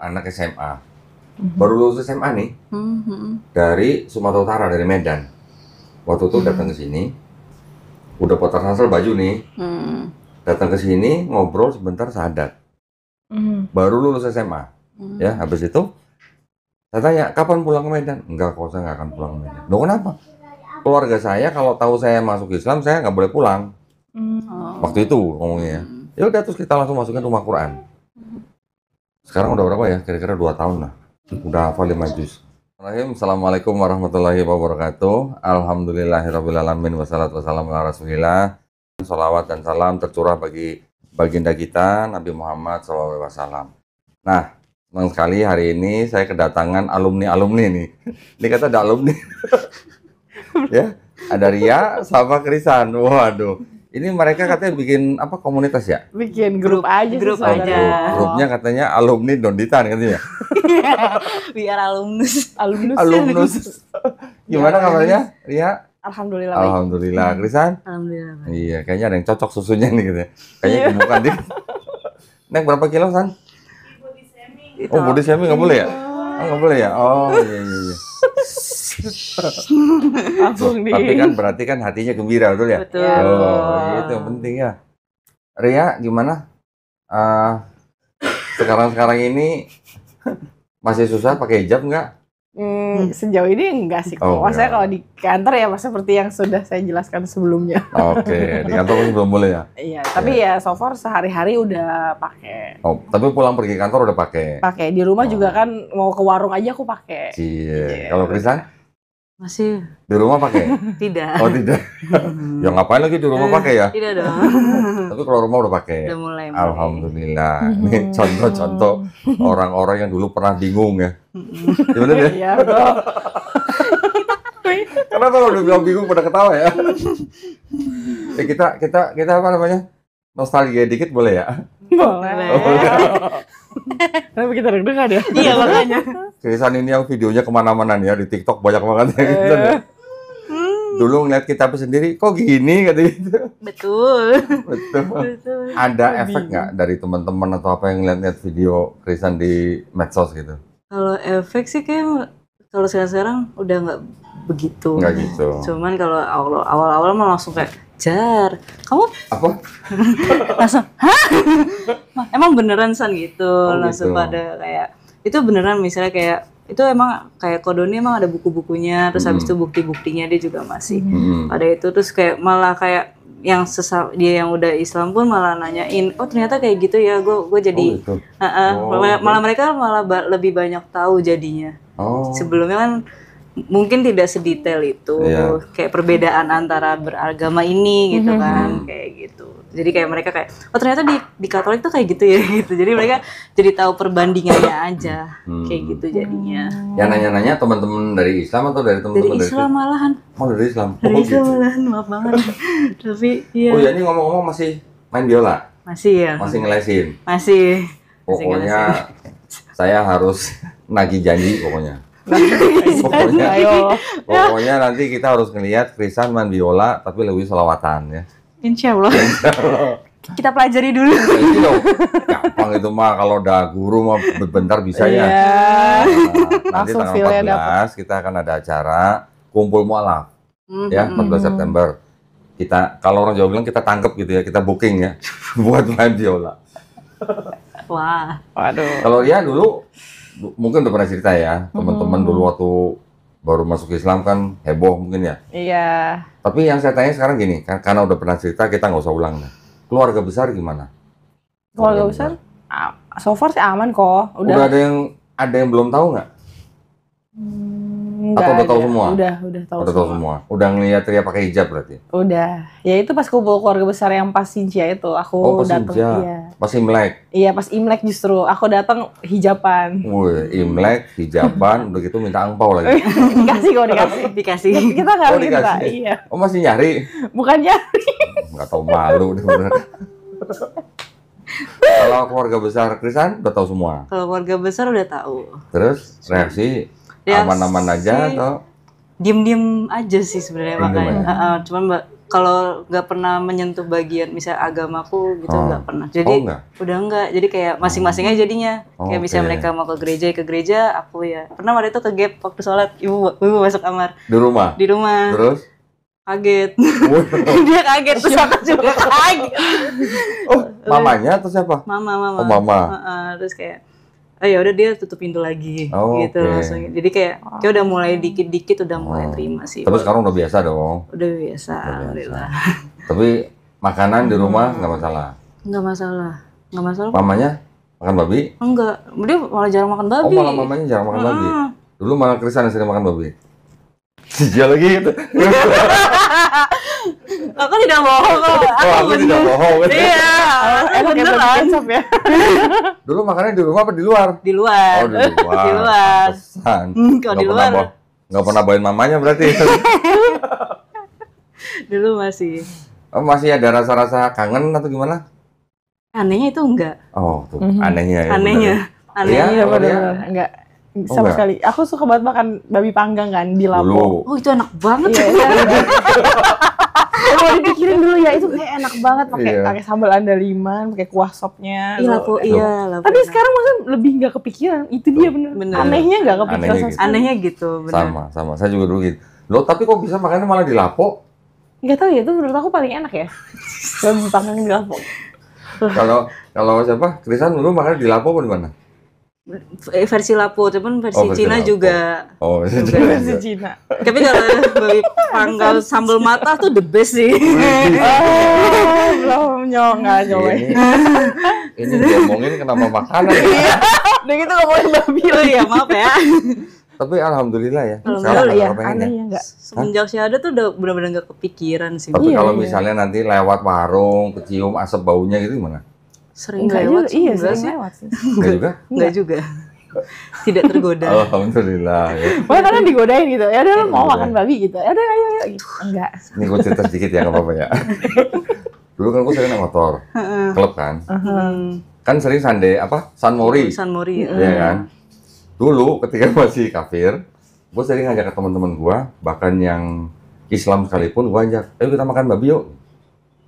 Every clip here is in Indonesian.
anak SMA. Baru lulus SMA nih. Dari Sumatera Utara, dari Medan. Waktu itu datang ke sini. Udah potong ransel baju nih. Datang ke sini, ngobrol sebentar, sadat. Baru lulus SMA. Ya, habis itu saya tanya, kapan pulang ke Medan? Enggak kok, saya nggak akan pulang ke Medan. Loh kenapa? Keluarga saya kalau tahu saya masuk Islam, saya nggak boleh pulang. Waktu itu ngomongnya. Ya udah, terus kita langsung masukin rumah Quran. Sekarang udah berapa ya? Kira-kira 2 tahun lah. Udah hafal 5 juz. Assalamualaikum warahmatullahi wabarakatuh. Alhamdulillahirrabbilalamin. Wassalatu wassalamu ala rasulillah. Salawat dan salam tercurah bagi baginda kita, Nabi Muhammad SAW. Nah, senang sekali hari ini saya kedatangan alumni nih. Ini kata ada alumni. Ya, ada Ria sama Krisan. Waduh. Ini mereka katanya bikin apa, komunitas ya? Bikin grup aja. Grup aja. Grupnya katanya alumni Donditan katanya. Biar alumnus. Gimana kabarnya, Ria? Alhamdulillah baik. Alhamdulillah. Krisan? Alhamdulillah baik. Iya, kayaknya ada yang cocok susunya nih gitu. Kayaknya gemukan dia. Naik berapa kilo, San? Oh, body shaming nggak boleh ya? Oh, nggak boleh ya? Oh, iya. Tapi kan berarti kan hatinya gembira, betul ya? Betul. Oh, itu yang penting ya. Ria, gimana? Sekarang ini masih susah pakai hijab nggak? Sejauh ini enggak sih. Oh, Maksudnya enggak. kalau di kantor ya seperti yang sudah saya jelaskan sebelumnya. Oke, di kantor masih belum boleh ya? Iya, tapi ya so far sehari-hari udah pakai. Oh, tapi pulang pergi kantor udah pakai? Pakai di rumah juga kan, mau ke warung aja aku pakai. Iya. Kalau Krisan? Masih Di rumah pakai? tidak. Oh, tidak. Ya ngapain lagi di rumah pakai ya? Tidak dong. Tapi kalau rumah udah pakai? Udah mulai. Alhamdulillah. Ini contoh-contoh orang-orang yang dulu pernah bingung ya. Gimana deh? Iya, betul. Kenapa kalau udah bilang bingung pada ketawa ya? Ya kita apa namanya? Nostalgia dikit boleh ya? Boleh. Tapi kita deg-degan ya. Iya makanya. Krisan ini yang videonya kemana-mana nih ya, di TikTok banyak banget ya gitu. Dulu ngeliat kita sendiri, kok gini kata gitu. Betul. Betul. Ada efek nggak dari teman-teman atau apa yang ngeliat video Krisan di medsos gitu? Kalau efek sih kayak kalau sekarang udah nggak begitu. Nggak gitu. Cuman kalau awal-awal mah langsung kayak Jar, kamu Apa? langsung, hah? Emang beneran San gitu, langsung gitu. pada kayak itu beneran misalnya kayak itu emang kayak Kodoni emang ada buku-bukunya, terus habis itu bukti-buktinya dia juga masih ada itu, terus kayak malah kayak yang dia yang udah Islam pun malah nanyain, oh ternyata kayak gitu ya, gue jadi, gitu. malah mereka malah lebih banyak tahu jadinya. Oh. Sebelumnya kan mungkin tidak sedetail itu, kayak perbedaan antara beragama ini gitu kan, kayak gitu. Jadi kayak mereka kayak, oh ternyata di Katolik tuh kayak gitu ya gitu. Jadi mereka jadi tahu perbandingannya aja, kayak gitu jadinya. Yang nanya-nanya teman-teman dari Islam atau dari teman-teman Dari Islam malahan. Oh, dari Islam. Dari Oh, Islam gitu. malahan, maaf banget. Tapi iya. Oh ya, ini ngomong-ngomong masih main biola? Masih ya. Masih ngelesin? Masih. Pokoknya saya harus nagih janji pokoknya. Pokoknya nanti kita harus ngelihat Krisan main biola tapi lebih selawatan ya. Insya Allah. Kita pelajari dulu. Ini loh, gampang itu mah, kalau udah guru mah bentar bisa ya. Nah, nanti Langsung tanggal 14 kita akan ada acara kumpul mualaf ya, 14 September. Kita, kalau orang Jawa bilang kita tangkep gitu ya, kita booking ya buat main biola. Wah. Waduh. Kalau dia dulu mungkin udah pernah cerita ya, teman-teman dulu waktu baru masuk Islam kan heboh mungkin ya. Iya. Tapi yang saya tanya sekarang gini, karena udah pernah cerita, kita nggak usah ulang dah. Keluarga besar gimana? Keluarga besar? So far sih aman kok. Udah ada yang belum tahu nggak? Atau udah tahu semua? Udah tahu semua. Udah ngeliat Ria pakai hijab berarti? Udah. Ya itu pas kumpul keluarga besar yang pas Sinja itu, aku pas datang. Sinja. Iya. Pas Imlek? Iya, pas Imlek justru aku datang hijaban. Wih, Imlek, hijaban, udah gitu minta angpau lagi. Dikasih kok, dikasih. Dikasih. Kita nggak Oh, minta. dikasih. Iya. Oh, masih nyari? Bukan nyari. Nggak tahu malu deh bener. Kalau keluarga besar Krisan udah tahu semua? Kalau keluarga besar udah tahu. Terus reaksi aman-aman aja atau? Diem-diem aja sih sebenarnya Diem-diem makanya. aja. Cuman kalau nggak pernah menyentuh bagian misalnya agamaku gitu, nggak pernah. Jadi udah enggak. Jadi kayak masing-masing aja jadinya. Kayak misalnya mereka mau ke gereja, aku ya. Pernah waktu itu ke gap waktu sholat, ibu masuk kamar. Di rumah? Di rumah. Terus? Kaget. Dia kaget, terus aku juga kaget. Oh, mamanya atau siapa? Mama. Oh, mama. Terus kayak ya udah dia tutup pintu lagi gitu langsung. Jadi kayak udah mulai dikit-dikit udah mulai terima sih. Tapi sekarang udah biasa dong. Udah biasa, alhamdulillah. Tapi makanan di rumah nggak masalah. Nggak masalah. Mamanya makan babi? Enggak, dia malah jarang makan babi. Oh, malah mamanya jarang makan babi. Dulu malah Krisan yang sering makan babi. Dia lagi gitu. Aku tidak bohong kok. Aku tidak bohong. Iya, beneran. Ya. Dulu makannya di rumah apa di luar? Di luar. Oh, di luar. Di luar. Kalau di luar. Nggak pernah bawain mamanya berarti. Dulu masih. Oh, masih ada rasa-rasa kangen atau gimana? Anehnya itu enggak. Oh, tuh. Anehnya ya. Anehnya. Iya, benar. Enggak. Sama sekali. Aku suka banget makan babi panggang kan di Lampung. Oh, itu enak banget. Iya. Kalau dipikirin dulu ya, itu kayak enak banget pakai sambal andaliman, pakai kuah sopnya. Iya. Tapi sekarang maksudnya lebih nggak kepikiran. Itu dia bener. Anehnya nggak kepikiran. Anehnya gitu. Bener. Sama. Saya juga dulu gitu. Loh, tapi kok bisa makannya malah di Lapo? Nggak tahu ya, itu menurut aku paling enak ya. Babi panggang di Lapo. Kalau siapa? Krisan dulu makannya di Lapo apa di mana? Versi Lapo, cuman versi Cina Lapo juga. Oh, versi Cina. Tapi kalau babi panggang sambal mata tuh the best sih. Belum nggak nyobain. Ini diomongin kenapa makanan ya? Iya, udah gitu ngomongin babi. Oh iya, maaf ya. Tapi alhamdulillah ya. Alhamdulillah ya, anehnya enggak. Semenjak syahadat tuh udah benar-benar nggak kepikiran sih. Tapi kalau misalnya nanti lewat warung, kecium asap baunya gitu gimana? Sering lewat sih. Iya, sering lewat sih. Enggak juga. Tidak tergoda. Alhamdulillah ya. Wah, kadang digodain gitu. Ya udah mau makan babi gitu. Ya udah ayo gitu. Enggak. Ini gue cerita sedikit ya, enggak apa-apa ya. Dulu kan gue sering naik motor. Klub kan. Kan sering San Mori. Iya kan? Dulu ketika masih kafir, gue sering ngajak ke teman-teman gue, bahkan yang Islam sekalipun gue ajak, ayo kita makan babi yuk.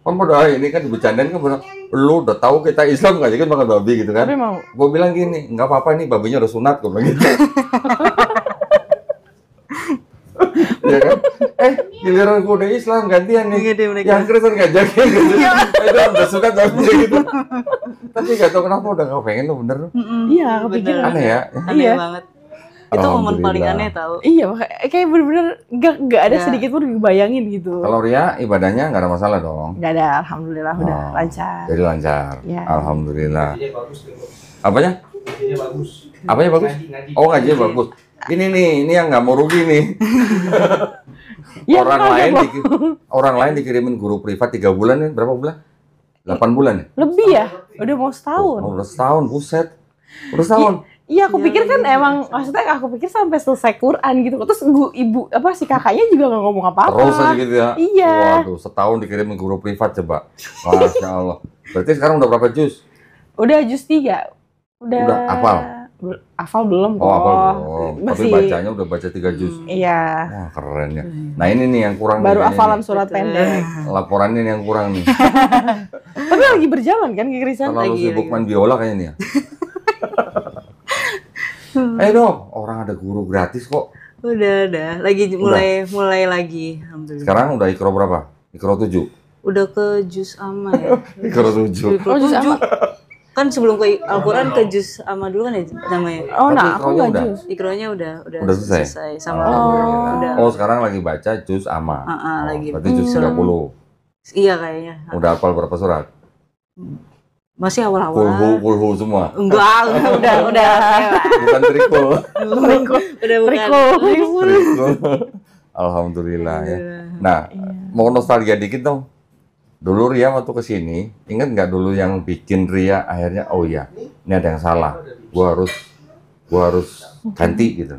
Kan pada ini kan bercandain kan bilang, lu udah tahu kita Islam nggak jadi makan babi gitu kan? Tapi mau. Gue bilang gini, nggak apa-apa nih babinya udah sunat, gue bilang gitu. Ya kan? Giliran gue udah Islam gantian nih. Yang Kristen ngajakin gitu. Itu udah sunat babi gitu. Tapi nggak tahu kenapa udah nggak pengen lo bener. Iya, kepikiran. Aneh ya? Aneh banget. Itu momen paling aneh tau. Iya, kayak bener-bener nggak ada sedikit pun dibayangin gitu. Kalau Ria ibadahnya nggak ada masalah dong? Nggak ada, alhamdulillah udah lancar. Jadi lancar, ya. Alhamdulillah. Ngajinya bagus. Apanya? Ngajinya bagus. Apanya bagus? Ngaji. Oh, ngajinya bagus. Ini yang nggak mau rugi nih. Ya, orang lain dikirimin guru privat 3 bulan nih, berapa bulan? 8 bulan ya? Lebih ya? Udah mau setahun. Oh, udah setahun, buset. Udah setahun. Iya, aku pikir kan emang maksudnya aku pikir sampai selesai Quran gitu. Terus ibu si kakaknya juga nggak ngomong apa-apa. Terus aja gitu ya. Iya. Waduh, setahun dikirimin guru privat coba. Masya Allah. Berarti sekarang udah berapa juz? Udah juz 3. Udah hafal? Hafal belum kok. Oh, hafal belum. Tapi bacanya udah baca 3 juz. Iya. Wah, keren ya. Nah, ini nih yang kurang. Baru hafalan surat pendek. Laporannya nih yang kurang nih. Tapi lagi berjalan kan Kak Krisan? Terlalu sibuk main biola kayaknya nih ya. Dong, orang ada guru gratis kok. Udah. Lagi mulai lagi. Alhamdulillah. Sekarang udah ikro berapa? Ikro 7. Udah ke juz amma ya. Ikro 7. Oh, juz amma. Kan sebelum ke Al-Quran ke juz amma dulu kan ya namanya. Oh, nah, aku nggak juz. Ikronya udah selesai. Sama udah. Oh, sekarang lagi baca juz amma. Lagi. Berarti juz 30. Iya kayaknya. Udah hafal berapa surat? Masih awal-awal. Pulhu semua. Enggak, udah. Bukan triko. Udah bukan. Triko. Alhamdulillah ya. Nah, mau nostalgia dikit dong. Dulu Ria waktu kesini, ingat nggak dulu yang bikin Ria akhirnya, oh iya, ini ada yang salah. Gua harus ganti gitu.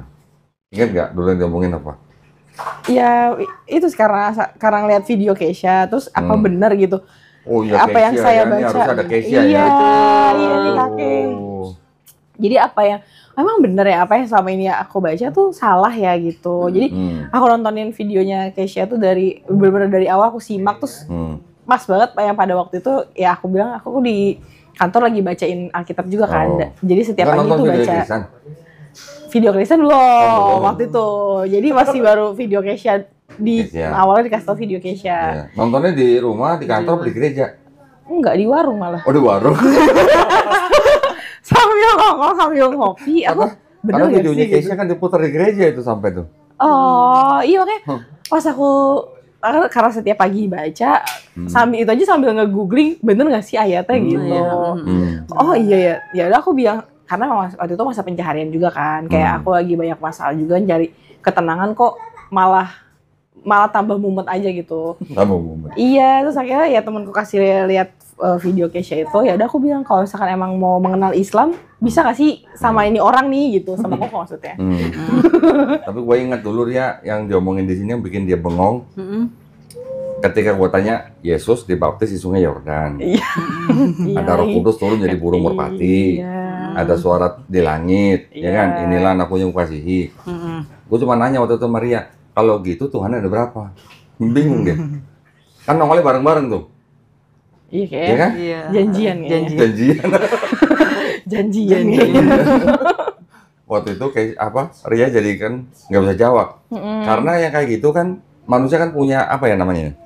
Ingat nggak dulu yang diomongin apa? Ya itu sekarang lihat video Keisha, terus apa benar gitu. Oh iya, apa yang saya baca harus ada Keisha iya, ya. Iya, ini kakek. Jadi apa yang memang bener ya, apa yang selama ini aku baca tuh salah ya gitu. Jadi aku nontonin videonya Kesha tuh dari bener-bener dari awal aku simak terus pas banget yang pada waktu itu ya aku bilang aku di kantor lagi bacain Alkitab juga kan. Jadi setiap pagi tuh baca video Kristen belum waktu itu. Jadi masih baru video Kesha di awalnya dikasih tau video Kesha. Nontonnya di rumah, di kantor, di gereja? Enggak, di warung malah. Oh, di warung. Sambil ngomong, sambil ngopi. Aku karena videonya Kesha kan diputar di gereja itu sampai tuh. Oh, iya makanya pas aku karena setiap pagi baca sambil itu aja sambil nge-googling bener nggak sih ayatnya gitu. Oh iya ya, ya udah aku bilang karena waktu itu masa pencaharian juga kan, kayak aku lagi banyak masalah juga cari ketenangan kok malah tambah mumet aja gitu. Tambah mumet. Iya, terus akhirnya ya temanku kasih lihat video Kesha itu, ya udah aku bilang kalau misalkan emang mau mengenal Islam bisa gak sih sama ini orang nih gitu, sama Koko maksudnya. Tapi gue ingat dulu ya yang diomongin di sini yang bikin dia bengong. Ketika gue tanya Yesus dibaptis di Sungai Yordan, ada Roh Kudus turun jadi burung merpati, ada suara di langit, ya kan? Inilah anakku yang kukasihi. Gue cuma nanya waktu itu Maria, kalau gitu Tuhan ada berapa? Bingung dia. Kan nongolnya bareng-bareng tuh. Iya kayak kan? Janjian ya. Janjian. Waktu itu kayak apa? Ria jadi kan nggak bisa jawab. Karena yang kayak gitu kan manusia kan punya apa ya namanya?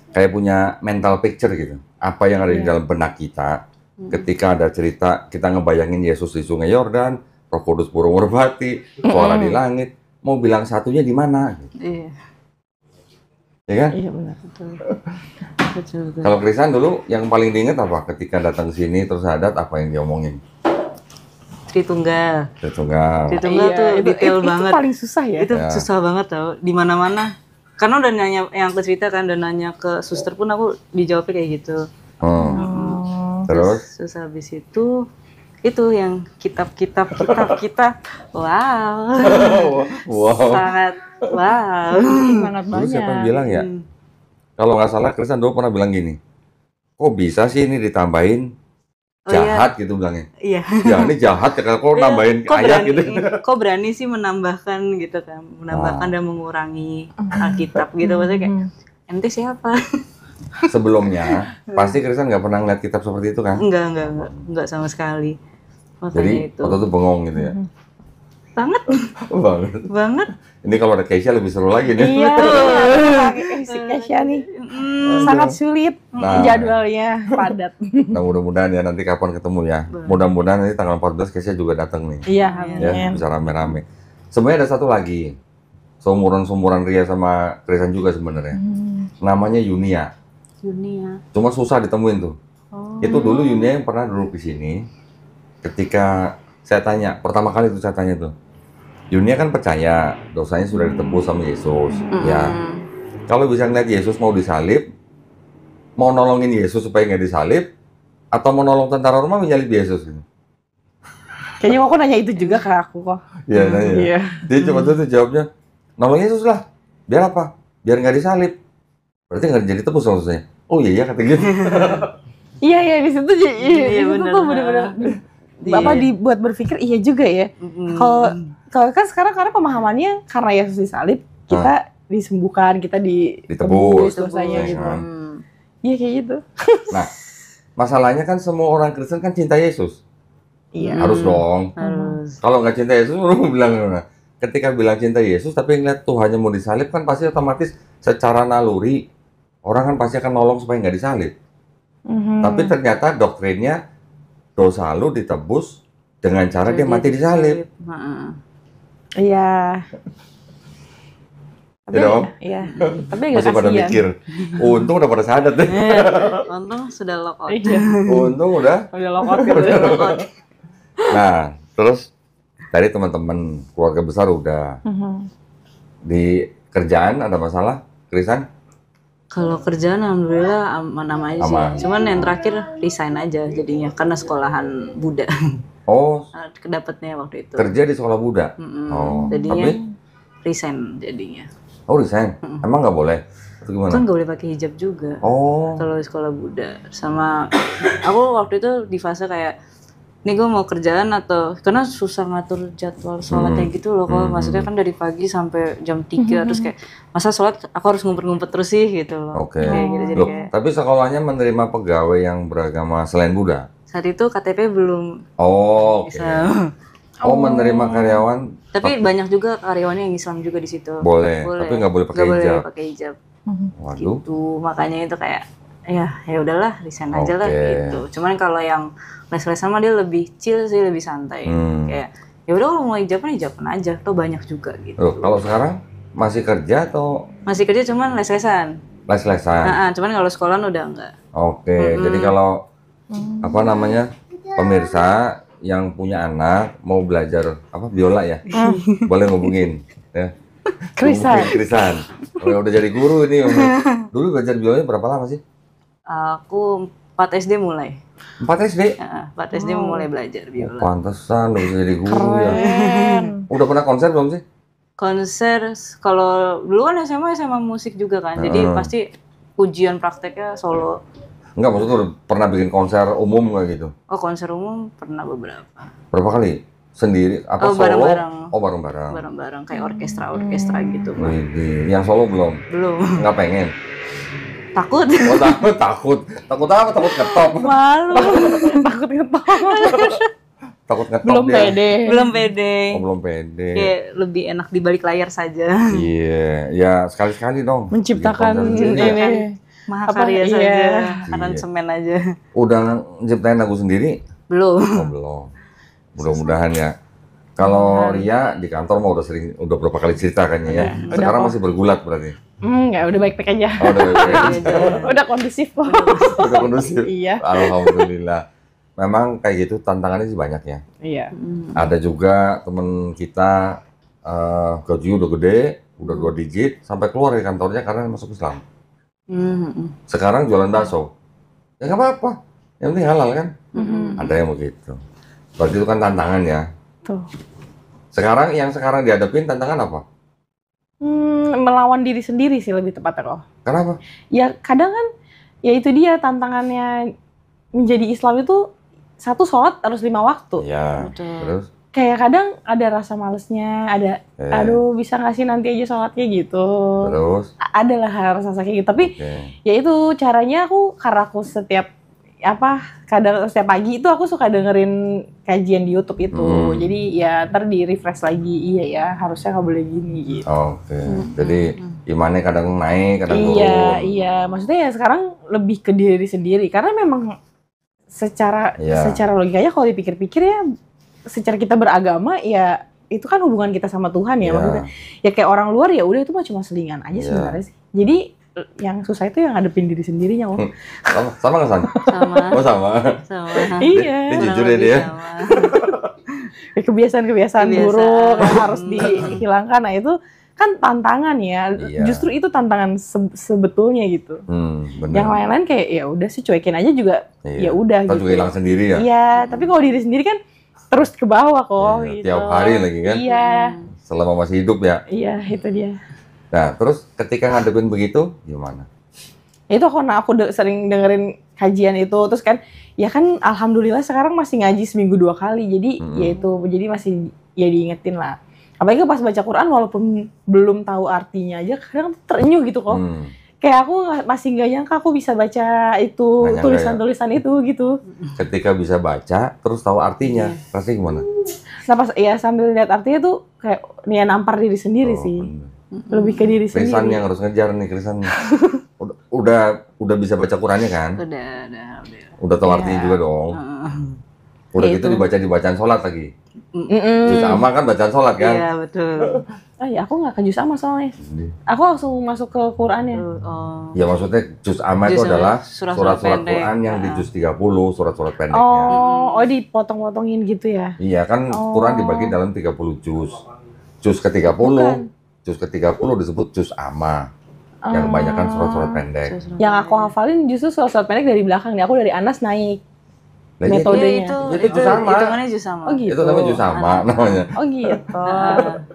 Kayak punya mental picture gitu. Apa yang ada di dalam benak kita ketika ada cerita kita ngebayangin Yesus di Sungai Yordan, Roh Kudus burung merpati, suara di langit. Mau bilang satunya di mana? Iya. Ya kan? Iya benar. Betul. Kalau Krisan dulu yang paling diinget apa ketika datang ke sini terus adat apa yang diomongin? Tritunggal. Tritunggal Tuh detail banget. Itu paling susah ya. Itu susah banget tau. Di mana-mana. Karena udah nanya yang aku cerita kan, udah nanya ke suster pun aku dijawabnya kayak gitu. Terus habis itu yang kitab. Wow. Sangat wow. Sangat dulu banyak. siapa yang bilang ya? Kalau nggak salah Krisan dulu pernah bilang gini, kok bisa sih ini ditambahin jahat gitu bilangnya. Iya. Ya ini jahat ya kalau nambahin ayat gitu. Kok berani sih menambahkan gitu kan, menambahkan dan mengurangi Alkitab gitu, maksudnya kayak ente siapa? Sebelumnya pasti Krisan nggak pernah ngeliat kitab seperti itu kan? Enggak sama sekali. Makanya Jadi itu. waktu itu bengong gitu ya. Banget. Ini kalau ada Kesha lebih seru lagi nih. Iya. Si Kesha nih sangat sulit jadwalnya padat. Nah mudah-mudahan ya nanti kapan ketemu ya. Mudah-mudahan nanti tanggal 14 Kesha juga datang nih. Iya, ya, bisa rame-rame. Sebenarnya ada satu lagi. Seumuran Ria sama Krisan juga sebenarnya. Namanya Yunia. Cuma susah ditemuin tuh. Itu dulu Yunia yang pernah duduk di sini. Ketika saya tanya, pertama kali itu saya tanya tuh. Yunia kan percaya dosanya sudah ditebus sama Yesus, ya. Kalau bisa ngeliat Yesus mau disalib, mau nolongin Yesus supaya nggak disalib, atau mau nolong tentara Roma menyalib Yesus gitu. Kayaknya kok nanya itu juga ke aku kok. Iya, nanya. Iya. Dia cuma tuh jawabnya, nolong Yesus lah. Biar apa? Biar nggak disalib. Berarti nggak jadi tebus maksudnya. Oh iya, kata gitu. Iya, di situ tuh bener-bener Bapak dibuat berpikir iya juga ya. Kalau kan sekarang karena pemahamannya karena Yesus disalib, kita disembuhkan, kita ditebus dosanya gitu. Iya kayak gitu. Nah, masalahnya kan semua orang Kristen kan cinta Yesus. Iya. Harus dong. Kalau nggak cinta Yesus, lu bilang gimana? Ketika bilang cinta Yesus, tapi ngeliat Tuhannya mau disalib kan pasti otomatis secara naluri orang kan pasti akan nolong supaya nggak disalib. Tapi ternyata doktrinnya dosa lu ditebus dengan cara dia mati disalib. Iya. Tidak om? Iya. Tapi nggak masih pada mikir. Untung udah pada sadar deh. Untung sudah lock out. Untung udah lock out. Nah, terus dari teman-teman keluarga besar udah. Di kerjaan ada masalah, Krisan? Kalau kerjaan alhamdulillah aman-aman aja sih. Cuman yang terakhir resign aja jadinya karena sekolahan Buddha. Oh. Kedapatnya waktu itu. Kerja di sekolah Buddha. Oh. Jadinya resign jadinya. Oh resign? Emang nggak boleh? Atau gimana? Kan nggak boleh pakai hijab juga. Oh. Kalau di sekolah Buddha. Sama aku waktu itu di fase kayak ini gue mau kerjaan atau karena susah ngatur jadwal sholatnya gitu loh. Kalau maksudnya kan dari pagi sampai jam 3 terus kayak masa sholat aku harus ngumpet-ngumpet terus sih gitu loh. Oke. Kayak gitu, jadi Loh, kayak tapi sekolahnya menerima pegawai yang beragama selain Buddha? saat itu KTP belum Oh, oke. bisa. Oh, menerima karyawan Tapi banyak juga karyawannya yang Islam juga di situ. boleh, tapi nggak boleh pakai Nggak hijab. boleh pakai hijab. Waduh. Gitu. Makanya itu kayak ya udahlah resign aja lah Oke. gitu. Cuman kalau yang les-lesan mah dia lebih chill sih, lebih santai. Kayak ya udah kalau mau hijaban aja, tuh banyak juga gitu. Loh, kalau sekarang masih kerja atau Masih kerja cuman les-lesan. les-lesan? Cuman kalau sekolah udah enggak. Oke, jadi kalau apa namanya pemirsa yang punya anak mau belajar apa biola ya, boleh ngubungin ya. Krisan. Ngubungin Krisan. Oh, udah jadi guru ini. Dulu belajar biolanya berapa lama sih? Aku 4 SD mulai. 4 SD? 4 SD mulai belajar biola. Pantesan udah bisa jadi guru ya. Keren. Udah pernah konser belum sih? Konser kalau dulu kan SMA musik juga kan. Jadi pasti ujian prakteknya solo. Enggak, maksudnya udah pernah bikin konser umum nggak gitu? Oh, konser umum pernah beberapa. Berapa kali? Sendiri? Apa solo? Bareng-bareng. Oh, bareng-barang. Bareng-bareng kayak orkestra gitu. Widih, yang solo belum? Belum. Nggak pengen? Takut. Oh, takut. Takut apa? Takut ngetop. Malu. Takut ngetop. Takut ngetop Belum dia. pede. Belum pede. Oh, belum pede. Kayak lebih enak di balik layar saja. Iya, ya sekali-sekali dong. Menciptakan Bikin konser sendiri. ini. Mahakarya Apa? saja, Iya. aransemen aja. Udah nyiptain lagu sendiri? Belum. Oh, belum. Mudah-mudahan ya. Kalau Ria di kantor mah udah berapa kali cerita kayaknya ya. Sekarang masih bergulat berarti. Enggak, udah baik-baik aja. Oh, udah baik-baik. Udah kondusif kok. Udah kondusif. Iya. Alhamdulillah. Memang kayak gitu tantangannya sih banyak ya. Iya. Ada juga temen kita gaji udah gede, udah 2 digit, sampai keluar dari kantornya karena masuk Islam. Sekarang jualan bakso. Ya nggak apa-apa. Yang penting halal kan? Ada yang begitu. Berarti itu kan tantangan ya. Tuh. Yang sekarang dihadapin tantangan apa? Melawan diri sendiri sih lebih tepatnya kok. Kenapa? Ya kadang kan, ya itu dia tantangannya menjadi Islam itu satu sholat harus 5 waktu. Iya. Betul. Terus? Kayak kadang ada rasa malesnya, ada aduh bisa nggak sih nanti aja sholatnya gitu. Terus? Ada lah rasa kayak gitu. Tapi Oke. ya itu caranya karena aku kadang setiap pagi itu aku suka dengerin kajian di YouTube itu. Jadi ya ntar di refresh lagi, iya ya harusnya nggak boleh gini gitu. Oke. Jadi imannya kadang naik, kadang turun. Iya. Maksudnya ya sekarang lebih ke diri sendiri karena memang secara logikanya kalau dipikir-pikir ya, secara kita beragama ya itu kan hubungan kita sama Tuhan ya. Maksudnya ya kayak orang luar ya udah itu mah cuma selingan aja sebenarnya sih. Jadi yang susah itu yang ngadepin diri sendirinya. Sama nggak San? Sama. Oh sama. Iya. Dia jujur ya dia. Kebiasaan buruk yang harus dihilangkan. Nah itu kan tantangan ya. Justru itu tantangan sebetulnya gitu. Bener. Yang lain-lain kayak ya udah sih cuekin aja juga. Ya udah. Kita juga hilang sendiri ya. Iya. Tapi kalau diri sendiri kan terus ke bawah kok. Gitu. Tiap hari lagi kan. Iya. Selama masih hidup ya. Iya itu dia. Nah, terus ketika ngadepin begitu, gimana? Itu karena aku sering dengerin kajian itu, terus kan, ya kan alhamdulillah sekarang masih ngaji seminggu 2 kali, jadi ya itu, jadi masih ya diingetin lah. Apalagi pas baca Quran, walaupun belum tahu artinya aja, kadang terenyuh gitu kok. Kayak aku masih nggak nyangka aku bisa baca itu, tulisan-tulisan itu gitu. Ketika bisa baca, terus tahu artinya, rasanya gimana? Nah pas ya sambil lihat artinya tuh, kayak nih nampar diri sendiri sih. Bener. Lebih ke diri sendiri. Krisan yang harus ngejar nih, Krisan. udah bisa baca Qurannya kan? Udah tahu artinya juga dong. Udah gitu dibaca di bacaan sholat lagi. Juz amma kan bacaan sholat kan? Iya betul. Ya aku nggak ke juz amma soalnya. Aku langsung masuk ke Qurannya. Ya maksudnya juz amma itu adalah surat-surat Quran yang di juz 30, surat-surat pendeknya. Oh dipotong-potongin gitu ya? Iya kan Quran dibagi dalam 30 juz. Juz ke-30, juz ke-30 disebut juz amma. Yang kebanyakan surat-surat pendek. Yang aku hafalin justru surat-surat pendek dari belakang nih. Aku dari Anas naik. Metodenya. Itu juz amma. Hitungannya juz amma. Oh gitu. Itu namanya juz amma namanya. Oh gitu.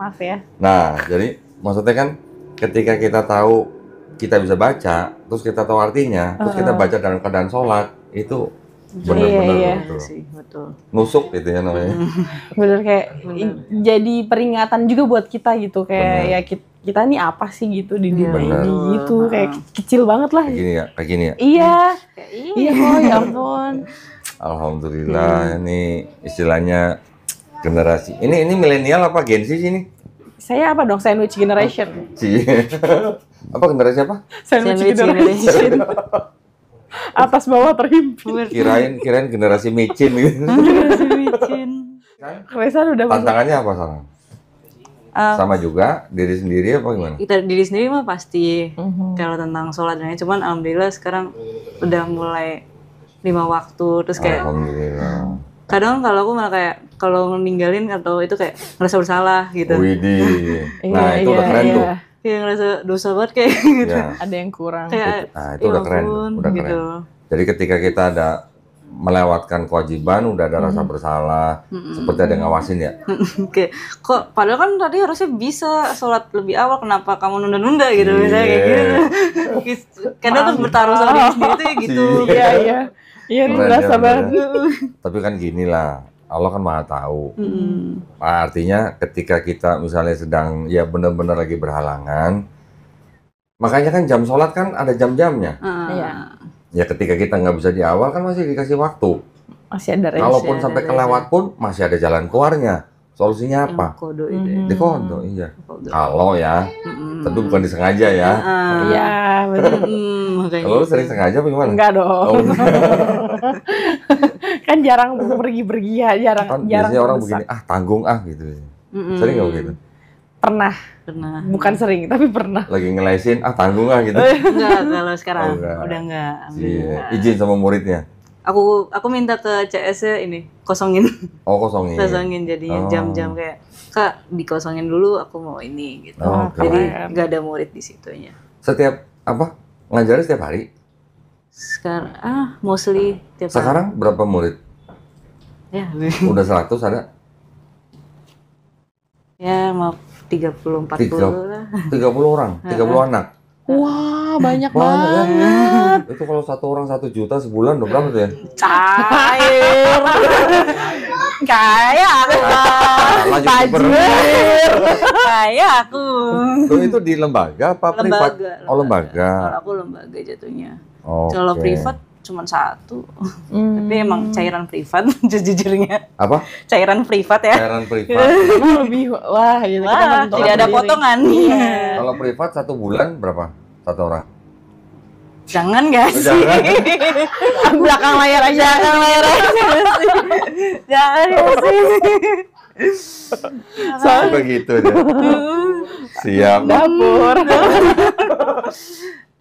Maaf ya. Nah, jadi maksudnya kan ketika kita tahu kita bisa baca, terus kita tahu artinya, terus kita baca dalam keadaan sholat, itu Bener-bener sih, betul. Nusuk gitu ya namanya. Bener kayak jadi peringatan juga buat kita gitu kayak ya kita nih apa sih gitu di dunia ini gitu kayak kecil banget lah. Kayak gini ya. Iya. Iya kok ya ampun. Alhamdulillah ini istilahnya generasi. Ini milenial apa Gen Z sini? Saya apa dong sandwich generation? Apa generasi apa? Sandwich generation. Atas bawah terhimpit. Kirain generasi micin gitu. Generasi micin. Reza udah Tantangannya apa sekarang? Sama juga diri sendiri apa gimana? Kita diri sendiri mah pasti kalau tentang sholat dan cuman alhamdulillah sekarang udah mulai 5 waktu terus kayak alhamdulillah. Kadang kalau aku malah kayak kalau ninggalin atau itu kayak ngerasa bersalah gitu. Widih. Nah, itu udah keren tuh. Kayak ngerasa dosa banget kayak gitu. Ya. Ada yang kurang. Kayak, itu udah keren, udah keren. Gitu. Jadi ketika kita ada melewatkan kewajiban, udah ada rasa bersalah, seperti ada yang ngawasin ya. Kayak kok padahal kan tadi harusnya bisa sholat lebih awal, kenapa kamu nunda-nunda gitu misalnya kayak gitu. Karena tuh bertaruh sama diri sendiri tuh kayak gitu. Iya. Iya, rasa banget. Tapi kan gini lah, Allah kan maha tahu. Artinya ketika kita misalnya sedang ya benar-benar lagi berhalangan, makanya kan jam sholat kan ada jam-jamnya. Iya. Ya ketika kita nggak bisa di awal kan masih dikasih waktu. Masih ada Kalaupun sampai kelewat pun masih ada jalan keluarnya. Solusinya apa? Kodo itu. Di kodo, iya. Kalau ya, tentu bukan disengaja ya. Iya, benar. Kalau lu sering sengaja apa gimana? Enggak dong. Kan jarang pergi-pergi ya, jarang. Biasanya orang begini, tanggung gitu. Sering nggak begitu? Pernah. Bukan sering, tapi pernah. Lagi ngelesin, tanggung gitu. Enggak, kalau sekarang udah enggak. Iya. Izin sama muridnya. Aku minta ke CS-nya ini kosongin. Oh, kosongin. Kosongin jadinya jam-jam kayak Kak dikosongin dulu aku mau ini gitu. Jadi nggak ada murid di situnya. Setiap ngajarin setiap hari? Sekarang mostly tiap hari. Sekarang berapa murid? Ya. Udah 100 ada? Ya mau 30-40 lah. 30 orang, 30 anak. Wah, banyak ya? banget. Itu kalau 1 orang 1 juta sebulan udah berapa tuh ya? Cair. Kayak aku. Tajir. Kayak aku. Tuh itu di lembaga apa privat? Oh, lembaga. Kalau aku lembaga jatuhnya. Okay. Kalau privat cuma 1. Tapi emang cairan privat sejujurnya. Apa? Cairan privat ya. Cairan privat. Lebih gitu. Wah, tidak ada potongan. Kalau privat 1 bulan berapa? 1 orang? Jangan gak sih? Jangan. Belakang layar aja. Jangan layar aja. Jangan ya sih. Soalnya begitu deh. Siap. Dapur.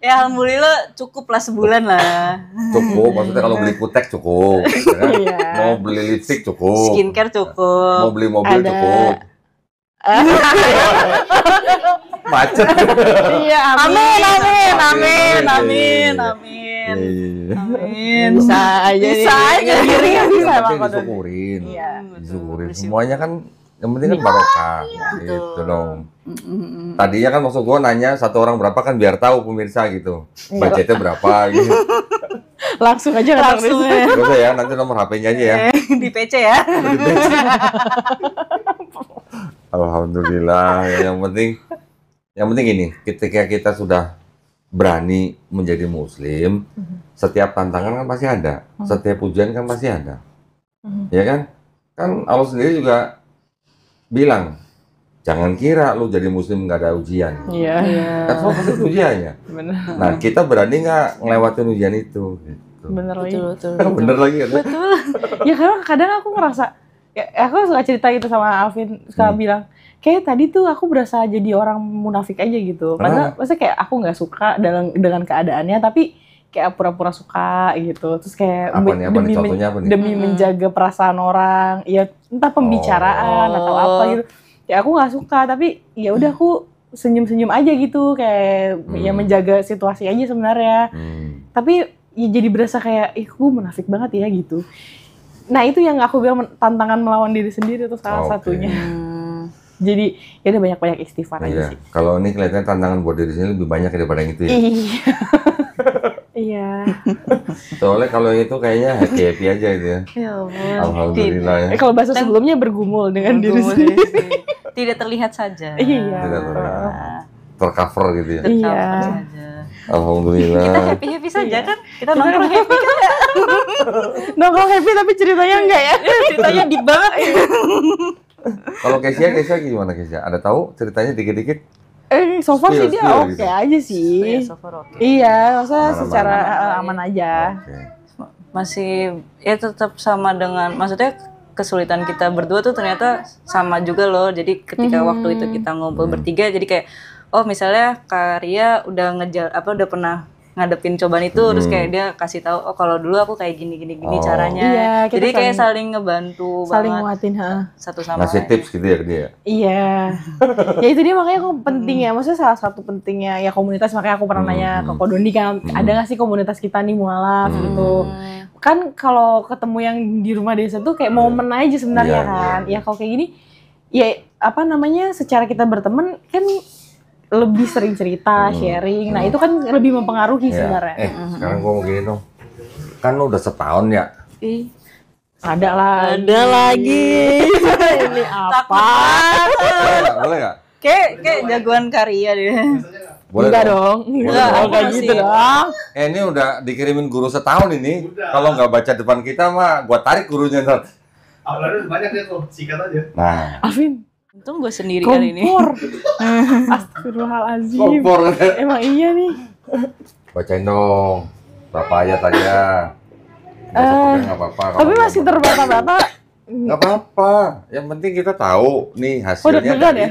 Ya alhamdulillah cukup lah sebulan lah. Cukup, maksudnya kalau beli kutek cukup. Kan? Mau beli lipstick cukup. Skincare cukup. Mau beli mobil cukup. Macet. Iya, Amin. Bisa aja. Bisa disyukurin. Disyukurin. Semuanya kan yang penting kan barokah. Gitu dong. Tadinya kan maksud gue nanya 1 orang berapa kan biar tahu pemirsa gitu. Budgetnya berapa gitu. Langsung aja langsung ya. Terus ya nanti nomor HP-nya aja ya. Di PC ya. Alhamdulillah. Yang penting ini, ketika kita sudah berani menjadi muslim, setiap tantangan kan pasti ada, setiap ujian kan pasti ada. Ya kan? Kan Allah sendiri juga bilang, jangan kira lu jadi muslim nggak ada ujian. Iya. Kan semua pasti ujiannya. Bener. Nah, kita berani nggak ngelewatin ujian itu? Gitu. Bener lagi. Bener lagi kan? Betul. Ya kadang aku ngerasa, ya, aku suka cerita gitu sama Alvin, suka bilang, kayak tadi tuh aku berasa jadi orang munafik aja gitu. Padahal maksudnya kayak aku nggak suka dengan keadaannya, tapi kayak pura-pura suka gitu. Terus kayak demi menjaga perasaan orang, ya entah pembicaraan atau apa gitu. Ya aku nggak suka, tapi ya udah aku senyum-senyum aja gitu, kayak ya menjaga situasi aja sebenarnya. Tapi ya jadi berasa kayak, gue munafik banget ya gitu. Nah itu yang aku bilang tantangan melawan diri sendiri tuh salah satunya. Jadi ya udah banyak-banyak istighfar aja sih. Kalau ini kelihatannya tantangan buat diri sendiri lebih banyak daripada yang itu ya. Iya. Iya. Soalnya kalau itu kayaknya happy aja itu ya. Ya ampun. Alhamdulillah ya. Kalau bahasa sebelumnya bergumul dengan diri sendiri. Tidak terlihat saja. Iya. Tidak terlihat. Tercover gitu ya. Iya. Tercover saja. Alhamdulillah. Kita happy saja kan? Kita nongkrong happy kan? Nongkrong happy tapi ceritanya enggak ya? Ceritanya deep banget. Kalau Kesia gimana Kesia? Ada tahu ceritanya dikit-dikit? So far sih dia Spill oke gitu. aja sih. Iya, so far oke. Iya, maksudnya Aman-aman. secara aman aja. Oke. Masih ya tetap sama dengan, maksudnya kesulitan kita berdua tuh ternyata sama juga loh. Jadi ketika waktu itu kita ngumpul bertiga, jadi kayak oh misalnya Karya udah udah pernah ngadepin cobaan itu, terus kayak dia kasih tahu oh kalau dulu aku kayak gini caranya. Iya, kita jadi kayak saling ngebantu saling banget nguatin, satu sama Ngasih lain. tips gitu ya ke dia. Iya. Ya itu dia makanya kok penting ya. Maksudnya salah satu pentingnya ya komunitas, makanya aku pernah nanya ke Ko Dondi kan, ada nggak sih komunitas kita nih mualaf gitu. Kan kalau ketemu yang di rumah desa tuh kayak momen aja sebenarnya Iya, kan. Ya kalau kayak gini ya apa namanya secara kita berteman kan lebih sering cerita, sharing. Nah, itu kan lebih mempengaruhi Ya. sebenarnya. Sekarang gua mau gini dong. Kan lu udah setahun ya. Ih, Ada lah. ada lagi. Ini apa? Boleh nggak? Kayak jagoan Karya dia. Boleh Enggak dong. dong. Enggak Aku kayak masih- gitu dong. Ini udah dikirimin guru setahun ini. Kalau nggak baca depan kita mah, gua tarik gurunya ntar. Awalnya banyak ya tuh, sikat aja. Nah, Alvin, Untung gue sendiri kali ini. kompor. Astagfirullahaladzim. kompor. Emang iya nih. Bacain dong. Berapa ayat aja. Nggak apa-apa. Tapi masih terbata-bata. Nggak apa-apa. Yang penting kita tahu nih Oh, hasilnya deg-degan ya?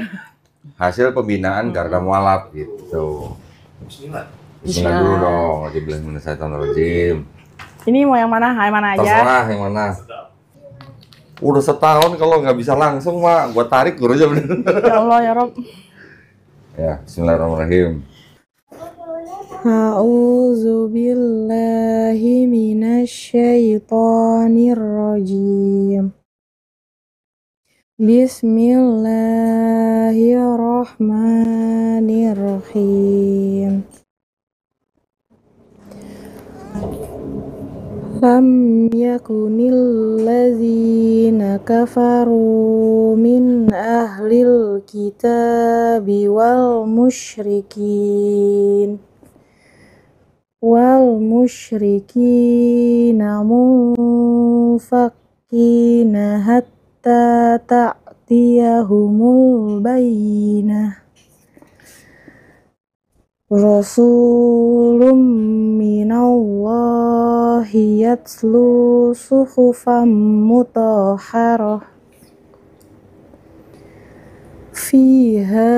hasil pembinaan Garda Mualaf gitu. Bismillah. Bismillah dulu dong. Bismillahirrahmanirrahim. Ini mau yang mana? Yang mana aja? Terserah yang mana. Udah setahun kalau nggak bisa langsung mah gua tarik gurunya bener. Ya Allah ya Rob. Ya, Bismillahirrahmanirrahim. A'udzu billahi minasyaitonir rajim. Bismillahirrahmanirrahim. Lam yakunil ladzina kafaru min ahlil kitabi wal musyrikin munfakkina hatta ta'tiyahumul bayyinah. Rasulun minallahi yatlu suhufan mutahharah fiha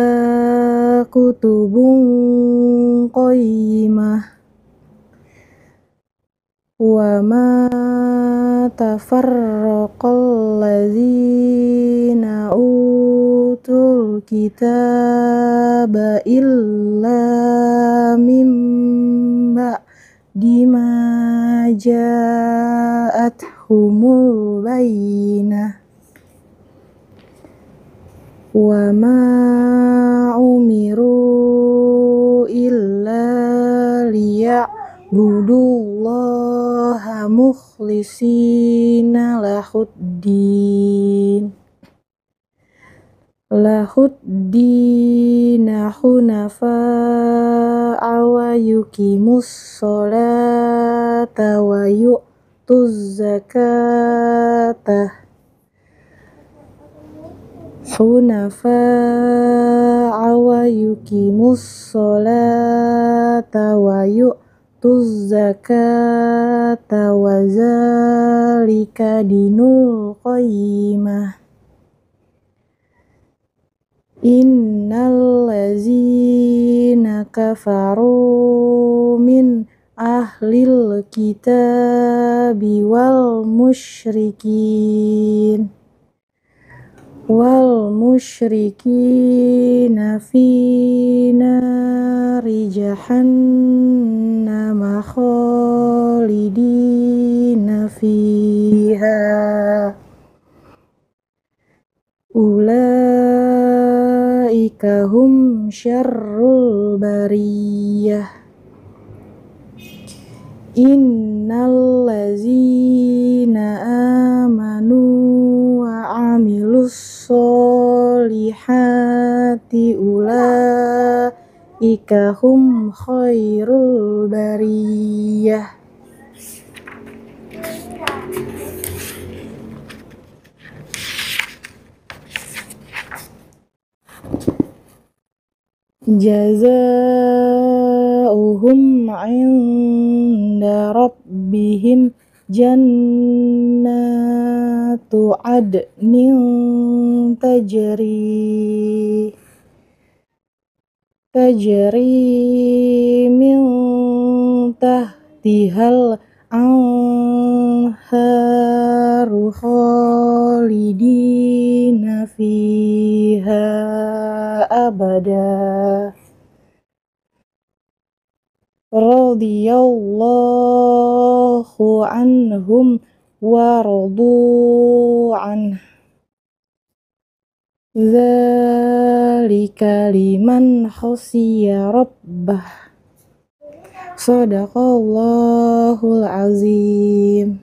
kutubun qayyimah wa ma tafarraqal ladzina utul kitaba illa min ba'di ma ja'athumul bayyinah wa ma umiru illa liya'budullaha mukhlisina lahuddina hunafa'a wa yuqimus sholata wa yu'tuz zakata hunafa'a wa yuqimus sholata wa yu'tuz zakata wa zalika dinul qayyimah. Innal ladzina kafaru min ahlil kitabi wal musyrikin fi nari jahannama khalidina fiha ulaika hum syarrul bariyah Innallazina amanu wa amilus solihati ulaika hum khairul bariyah. Jazaohum 'inda rabbihim jannatu adnin tajri min tahtihal anharu khalidina fiha abada. Radiyallahu anhum wa radu an. Dzalika liman khasyiya rabbah. Shadaqallahul azim.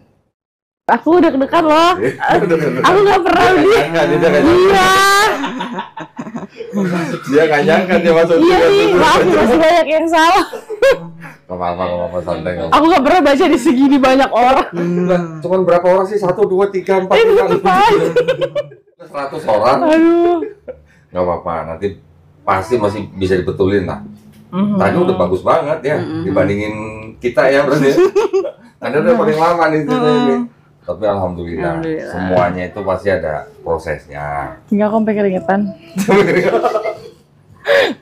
Aku udah deg-degan loh. Aku gak pernah Iya. Dia gak nyangka dia masuk. Iya nih, maaf masih banyak yang salah. Gak apa-apa, santai. Aku gak pernah baca di segini banyak orang. Cuman berapa orang sih? 1, 2, 3, 4, 5, 100 orang. Aduh. Gak apa-apa, nanti pasti masih bisa dibetulin lah. Tadi udah bagus banget ya, dibandingin kita ya berarti. Anda udah paling lama nih ini. Tapi alhamdulillah, semuanya itu pasti ada prosesnya. Enggak, aku sampai keringetan.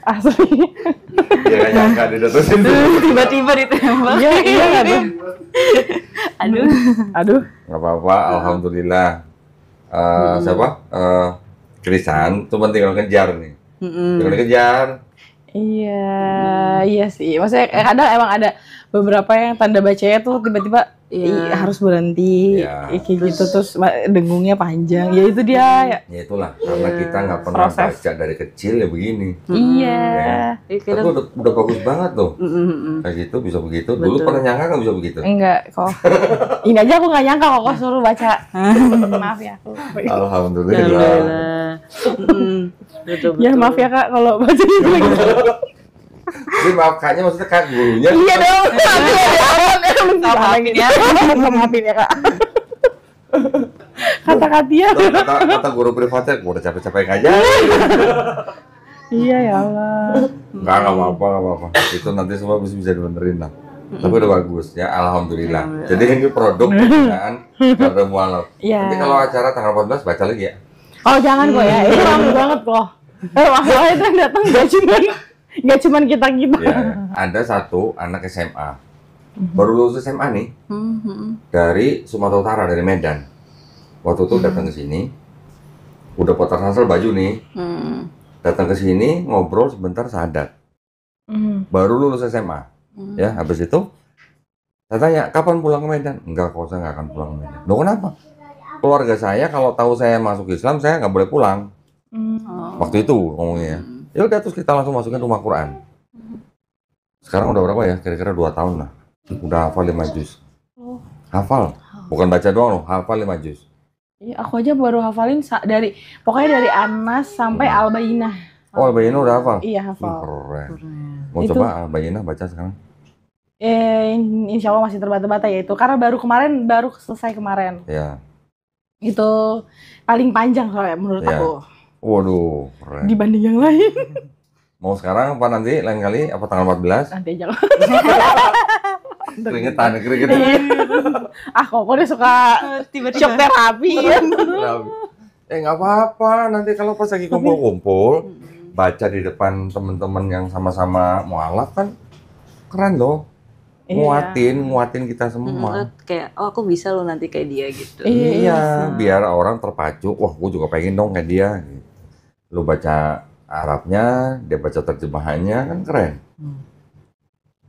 Asli. Dia gak nyangka didatusin. Tiba-tiba ditembak. Iya, aduh. Gak apa-apa, alhamdulillah. Siapa? Krisan, cuma tinggal kejar nih. Tinggal kejar. Iya sih. Maksudnya kadang emang ada beberapa yang tanda bacanya tuh tiba-tiba harus berhenti, kayak gitu, terus dengungnya panjang. Ya itu dia. Ya itulah, karena kita nggak pernah baca dari kecil ya begini. Iya. Tapi udah bagus banget tuh. Kayak gitu bisa begitu. Dulu pernah nyangka nggak bisa begitu? Enggak kok. Ini aja aku nggak nyangka kok suruh baca. Maaf ya aku. Alhamdulillah. Betul. Ya maaf ya Kak kalau baca gitu. Jadi maaf kaknya maksudnya kak gurunya. Iya dong. Maafin ya. Maafin ya Kak. Kata Katia. Kata guru privatnya, gue udah capek-capek aja. Iya ya Allah. Nggak apa-apa. Itu nanti semua bisa dibenerin lah. Tapi udah bagus ya, alhamdulillah. Jadi ini produk pembinaan Garda Mualaf. Nanti kalau acara tanggal 14 baca lagi ya. Oh jangan kok ya, itu ramai banget loh. Masalah itu yang datang gak cuman kita. Ya, ada satu anak SMA, baru lulus SMA nih, dari Sumatera Utara, dari Medan. Waktu itu datang ke sini, udah potong hasil baju nih, datang ke sini ngobrol sebentar sadat, baru lulus SMA, ya habis itu saya tanya kapan pulang ke Medan? Enggak kok, saya nggak akan pulang ke Medan. Loh kenapa? Keluarga saya kalau tahu saya masuk Islam saya nggak boleh pulang. Waktu itu ngomongnya. Ya udah terus kita langsung masukin rumah Quran. Sekarang udah berapa ya? Kira-kira 2 tahun lah. Udah hafal 5 juz. Hafal. Bukan baca doang loh, hafal 5 juz. Iya, aku aja baru hafalin pokoknya dari Anas sampai Al-Bayyinah. Oh, Al-Bayyinah udah hafal? Iya, hafal. Keren. Mau coba Al-Bayyinah baca sekarang? Insya Allah masih terbata-bata ya itu. Karena baru selesai kemarin. Iya. Itu paling panjang soalnya menurut aku. Waduh, keren. Dibanding yang lain. Mau sekarang apa nanti? Lain kali? Apa tanggal 14? Nanti aja lah. Keringetan. Kok udah suka shock terapi. Nggak apa-apa. Nanti kalau pas lagi kumpul-kumpul, baca di depan teman-teman yang sama-sama mualaf kan keren loh. Nguatin kita semua. Kayak aku bisa loh nanti kayak dia gitu. Iya, biar orang terpacu. Wah, gue juga pengen dong kayak dia. Lu baca Arabnya, dia baca terjemahannya, kan keren.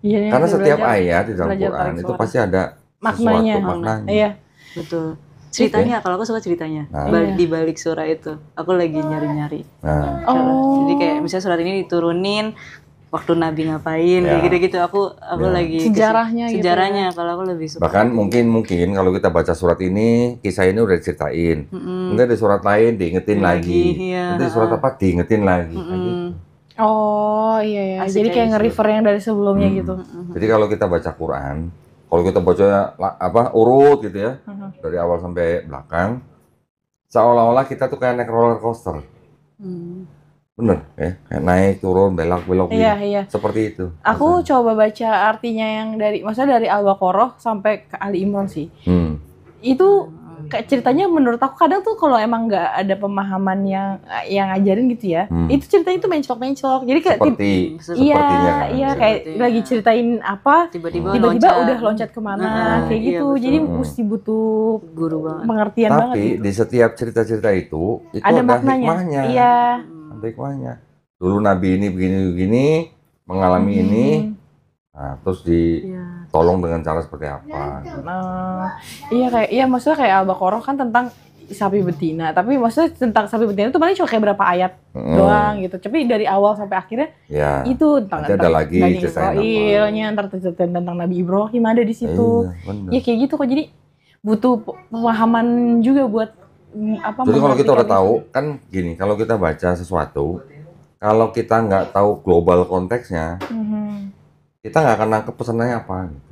Iya, karena setiap ayat di dalam Quran itu pasti ada maknanya. Iya, betul. Ceritanya, kalau aku suka ceritanya. Di balik surah itu, aku lagi nyari-nyari. Nah. Jadi kayak misalnya surat ini diturunin waktu Nabi ngapain kayak gitu-gitu. Aku lagi sejarahnya gitu. Kalau aku lebih suka. Bahkan mungkin kalau kita baca surat ini, kisah ini udah diceritain. Mungkin di surat lain diingetin lagi. Nanti di surat apa diingetin lagi. Gitu. Oh iya ya. Jadi kayak nge-refer yang dari sebelumnya gitu. Jadi kalau kita baca Quran, kalau kita baca urut gitu ya, dari awal sampai belakang, seolah-olah kita tuh kayak naik roller coaster. Bener ya, kayak naik turun belok gitu. Iya. Seperti itu. Aku coba baca artinya yang maksudnya dari Al-Baqarah sampai ke Ali Imran sih. Itu kayak ceritanya menurut aku kadang tuh kalau emang nggak ada pemahaman yang ngajarin gitu ya, itu ceritanya tuh menclok. Jadi kayak sepertinya kan. Iya kayak lagi ceritain apa, tiba-tiba udah loncat kemana kayak gitu. Jadi mesti butuh guru banget. Pengertian banget. Tapi di setiap cerita-cerita itu ada maknanya. Hikmahnya. Iya. Hikmahnya. Dulu Nabi ini begini mengalami ini, nah, terus ditolong dengan cara seperti apa? Iya maksudnya kayak Al-Baqarah kan tentang sapi betina, tapi maksudnya tentang sapi betina itu paling cuma kayak berapa ayat doang gitu. Tapi dari awal sampai akhirnya itu tentang ada lagi Israilnya, tentang Nabi Ibrahim ada di situ. Ya kayak gitu kok. Jadi butuh pemahaman juga buat jadi kalau kita udah tahu kan gini, kalau kita baca sesuatu, kalau kita nggak tahu global konteksnya, kita nggak akan nangkep pesannya apa. Gitu.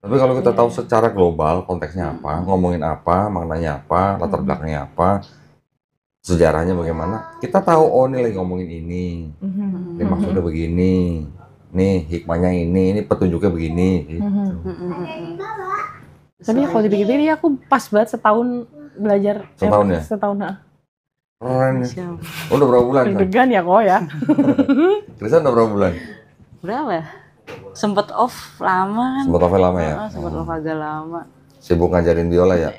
Tapi kalau kita tahu secara global konteksnya apa, ngomongin apa, maknanya apa, latar belakangnya apa, sejarahnya bagaimana, kita tahu ini lagi ngomongin ini maksudnya begini, nih hikmahnya ini petunjuknya begini. Gitu. Tapi kalau dipikir-pikir aku pas banget setahun belajar setahun ya? Setahun. Keren. Udah berapa bulan? Deg-degan ya kok ya. Krisan udah berapa bulan? Berapa ya? Sempet off lama kan? Sempet off lama ya? Sempet off agak lama. Sibuk ngajarin biola ya?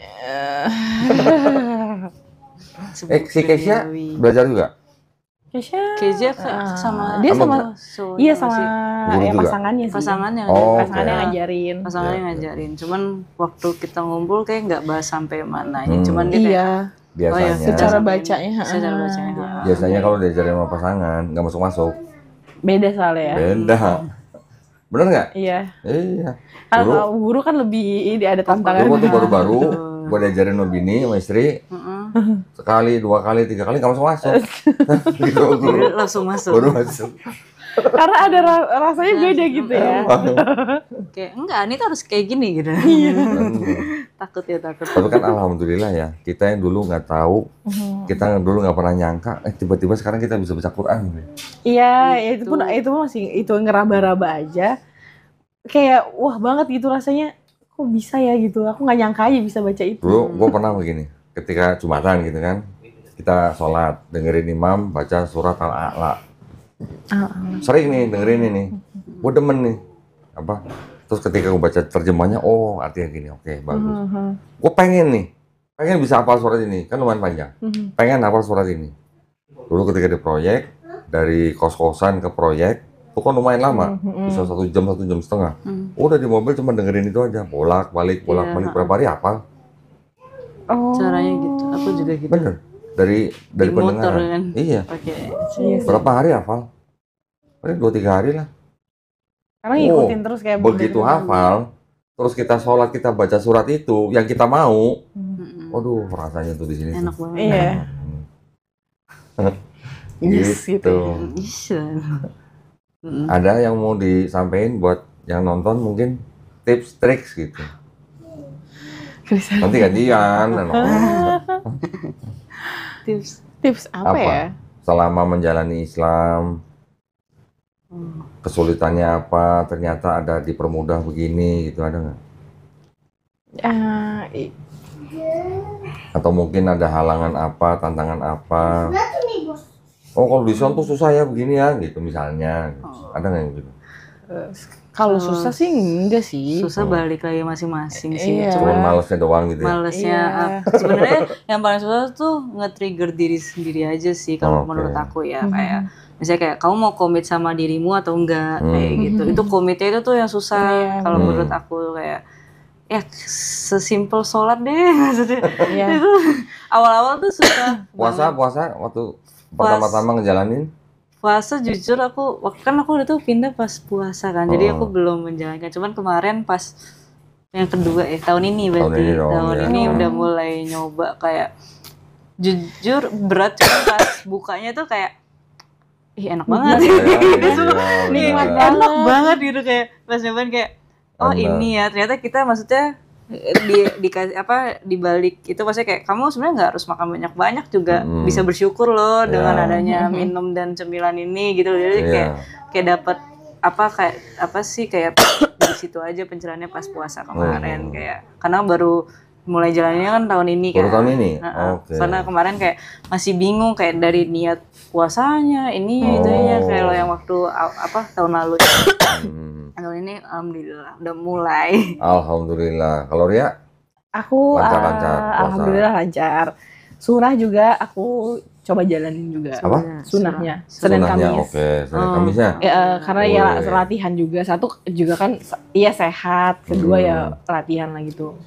Si Keisha belajar juga? Keisha sama dia sama iya sama pasangannya sih. Pasangannya ngajarin. Pasangannya ngajarin. Cuman waktu kita ngumpul kayak nggak bahas sampai mana. Cuman dia biasanya. Secara bacanya. Biasanya kalau diajarin sama pasangan nggak masuk. Beda soalnya ya. Beda. Bener nggak? Iya. Kalau guru kan lebih ada tantangan. Dulu tuh baru-baru gue diajarin sama bini, sama istri, sekali, 2 kali, 3 kali nggak masuk. Gitu, langsung masuk. Baru masuk. Karena ada rasanya beda gitu ya. Kayak enggak, ini tuh harus kayak gini gitu. Takut. Tapi kan alhamdulillah ya, kita yang dulu nggak tahu, kita yang dulu nggak pernah nyangka, tiba-tiba sekarang kita bisa baca Quran. Iya, itu pun masih itu ngeraba-raba aja. Kayak wah banget gitu rasanya. Kok bisa ya gitu, aku nggak nyangka aja bisa baca itu. Dulu gue pernah begini, ketika Jumatan gitu kan, kita sholat, dengerin imam baca surat Al-A'la. Sering nih dengerin ini, gue demen nih, terus ketika gue baca terjemahnya, artinya gini, oke, bagus. Gue pengen bisa hafal surat ini, kan lumayan panjang, pengen hafal surat ini. Dulu ketika di proyek, dari kos-kosan ke proyek, itu kan lumayan lama, bisa 1 jam, 1 jam setengah. Udah di mobil cuma dengerin itu aja, bolak-balik berapa hari hafal. Caranya gitu, aku juga gitu. Bener, dari pendengaran. Kan? Iya. Berapa hari hafal? Paling 2-3 hari lah. Karena ngikutin terus kayak begitu hafal, terus kita sholat kita baca surat itu yang kita mau, waduh rasanya tuh di sini. Enak banget. Iya. Gitu. Ada yang mau disampaikan buat yang nonton mungkin tips triks gitu. Nanti gantian. Tips apa ya? Selama menjalani Islam, kesulitannya apa? Ternyata ada dipermudah begini gitu, ada nggak? Atau mungkin ada halangan apa, tantangan apa? Kalau di Islam tuh susah ya begini ya, gitu misalnya. Ada nggak yang gitu? Kalau susah sih enggak sih. Susah balik lagi masing-masing sih. Cuma malesnya doang gitu ya? Malesnya. Sebenarnya yang paling susah tuh nge-trigger diri sendiri aja sih kalau menurut aku ya. Kayak misalnya kayak kamu mau komit sama dirimu atau enggak kayak gitu. Itu komitnya itu tuh yang susah kalau menurut aku kayak ya sesimpel sholat deh maksudnya. Itu awal-awal tuh susah. Puasa waktu pertama-tama ngejalanin? Puasa jujur aku itu pindah pas puasa kan, jadi aku belum menjalankan. Cuman kemarin pas yang kedua tahun ini berarti tahun ini udah mulai nyoba kayak jujur berat cuman pas bukanya tuh kayak enak banget. Nikmat enak banget gitu kayak pas nyobain kayak ini ya ternyata kita maksudnya di balik itu maksudnya kayak kamu sebenarnya nggak harus makan banyak-banyak juga bisa bersyukur loh dengan adanya minum dan cemilan ini gitu. Jadi kayak dapat kayak di situ aja pencerahannya pas puasa kemarin kayak karena baru mulai jalannya kan tahun ini kan. Baru tahun ini. Karena kemarin kayak masih bingung kayak dari niat puasanya itu ya kayak lo yang waktu tahun lalu. Tahun ini alhamdulillah udah mulai. Alhamdulillah. Kalau Ria? Aku lancar. Alhamdulillah lancar. Sunnah juga aku coba jalanin juga. Apa? Sunnahnya. Senin Kamis. Oke, Senin Kamisnya. Ya, karena ya latihan juga. Satu juga kan sehat. Kedua ya latihan lah gitu.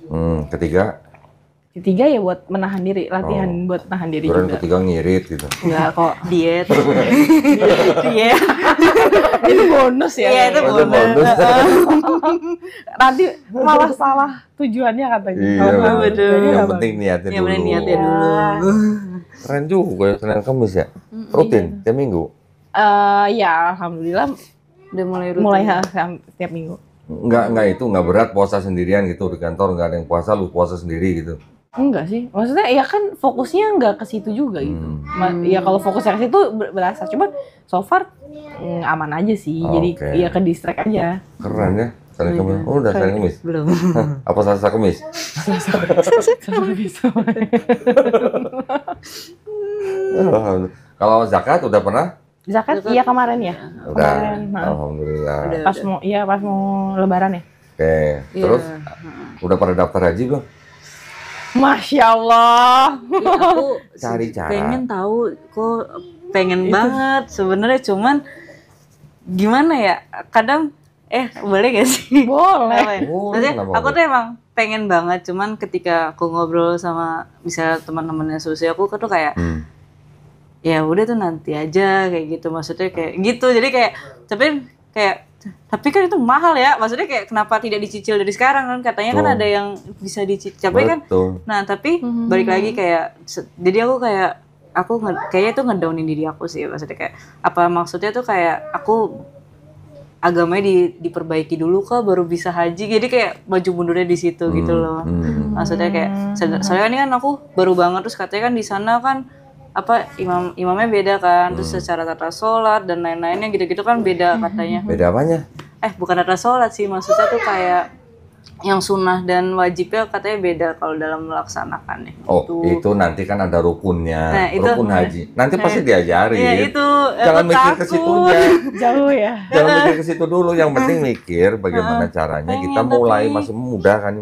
Ketiga ya buat menahan diri, latihan buat menahan diri juga. Ketiga ngirit gitu. Enggak kok. Diet. Itu bonus ya. Iya, itu bonus. Nanti malah salah tujuannya katanya. Iya, betul. Yang penting niatnya dulu. Yang penting niatnya dulu. Keren juga ya Senin Kamis ya. Rutin tiap minggu. Ya alhamdulillah udah mulai rutin. Mulai tiap minggu. Enggak berat puasa sendirian gitu di kantor, enggak ada yang puasa, lu puasa sendiri gitu. Enggak sih, maksudnya ya kan fokusnya enggak ke situ juga gitu. Ya kalau fokusnya ke situ berasa, cuman so far aman aja sih. Jadi ya ke distract aja. Keren ya. Senin Kamis. Udah Senin Kamis? Belum. Apa Selasa Kamis? Kalau zakat udah pernah? Zakat iya kemarin ya. Udah. Alhamdulillah. Pas mau lebaran ya. Oke. Terus udah pada daftar haji belum? Masya Allah. Aku cari cara. Pengen tahu pengen banget sebenarnya cuman gimana ya? Kadang boleh gak sih? Boleh. Maksudnya aku tuh emang pengen banget cuman ketika aku ngobrol sama misalnya teman-temannya Susi aku tuh kayak ya udah tuh nanti aja kayak gitu maksudnya kayak gitu. Jadi tapi kan itu mahal ya, maksudnya kayak kenapa tidak dicicil dari sekarang kan katanya kan ada yang bisa dicicil tapi kan tapi balik lagi kayak jadi aku kayaknya tuh ngedownin diri aku sih maksudnya kayak apa maksudnya tuh kayak aku agamanya diperbaiki dulu kah baru bisa haji jadi kayak maju mundurnya di situ gitu loh maksudnya kayak soalnya ini kan aku baru banget terus katanya kan di sana kan imamnya beda kan terus secara tata sholat dan lain-lainnya gitu-gitu kan beda katanya. Beda apanya? Bukan tata sholat sih maksudnya tuh kayak yang sunnah dan wajibnya katanya beda kalau dalam melaksanakannya. Itu nanti kan ada rukunnya, rukun haji. Nanti pasti diajarin. Ya itu. Jangan mikir ke situnya. Jauh ya. Jangan mikir ke situ dulu. Yang penting mikir bagaimana caranya kita mulai masih muda kan.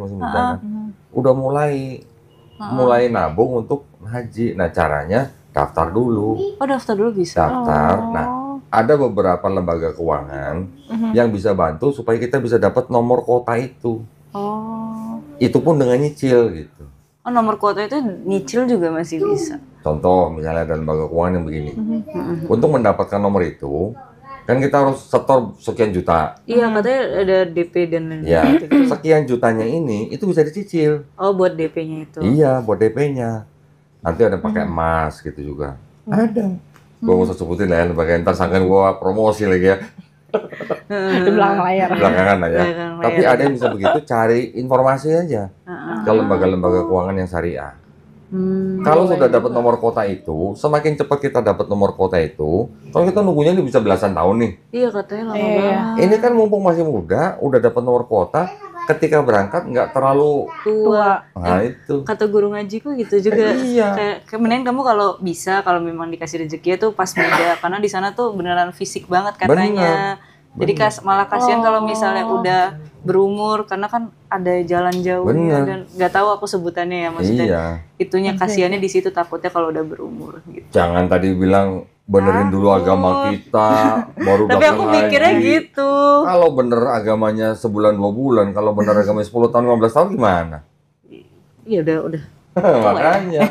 Udah mulai nabung untuk haji. Nah caranya daftar dulu. Daftar dulu bisa. Daftar. Nah, ada beberapa lembaga keuangan yang bisa bantu supaya kita bisa dapat nomor kuota itu. Itu pun dengan nyicil gitu. Nomor kuota itu nyicil juga masih bisa. Contoh, misalnya ada lembaga keuangan yang begini. Untuk mendapatkan nomor itu, kan kita harus setor sekian juta. Iya, katanya ada DP dan lain-lain. Ya, sekian jutanya ini itu bisa dicicil. Buat DP-nya itu. Iya, buat DP-nya. Nanti ada pakai emas gitu juga. Ada. Gue nggak usah sebutin lah ya, lembaga ntar sangkan gue promosi lagi ya. Di belakang layar. Belakangan lah ya. Tapi ada yang bisa begitu, cari informasi aja ke lembaga-lembaga keuangan yang syariah. Kalau sudah dapat nomor kota itu, semakin cepat kita dapat nomor kota itu, kalau kita nunggunya ini bisa belasan tahun nih. Iya katanya lama banget. Ini kan mumpung masih muda, udah dapat nomor kota, ketika berangkat nggak terlalu tua. Nah itu. Kata guru ngajiku gitu juga. Iya. Kayak mending kamu kalau memang dikasih rezeki itu pas muda, karena di sana tuh beneran fisik banget katanya. Jadi malah kasihan kalau misalnya udah berumur karena kan ada jalan jauh ya, dan nggak tahu aku sebutannya ya maksudnya. Itunya kasihannya di situ takutnya kalau udah berumur gitu. Jangan tadi bilang benerin dulu agama kita baru tapi aku mikirnya haji. Gitu. Kalau bener agamanya sebulan 2 bulan, kalau bener agamanya 10 tahun 15 tahun gimana? Iya udah. Makanya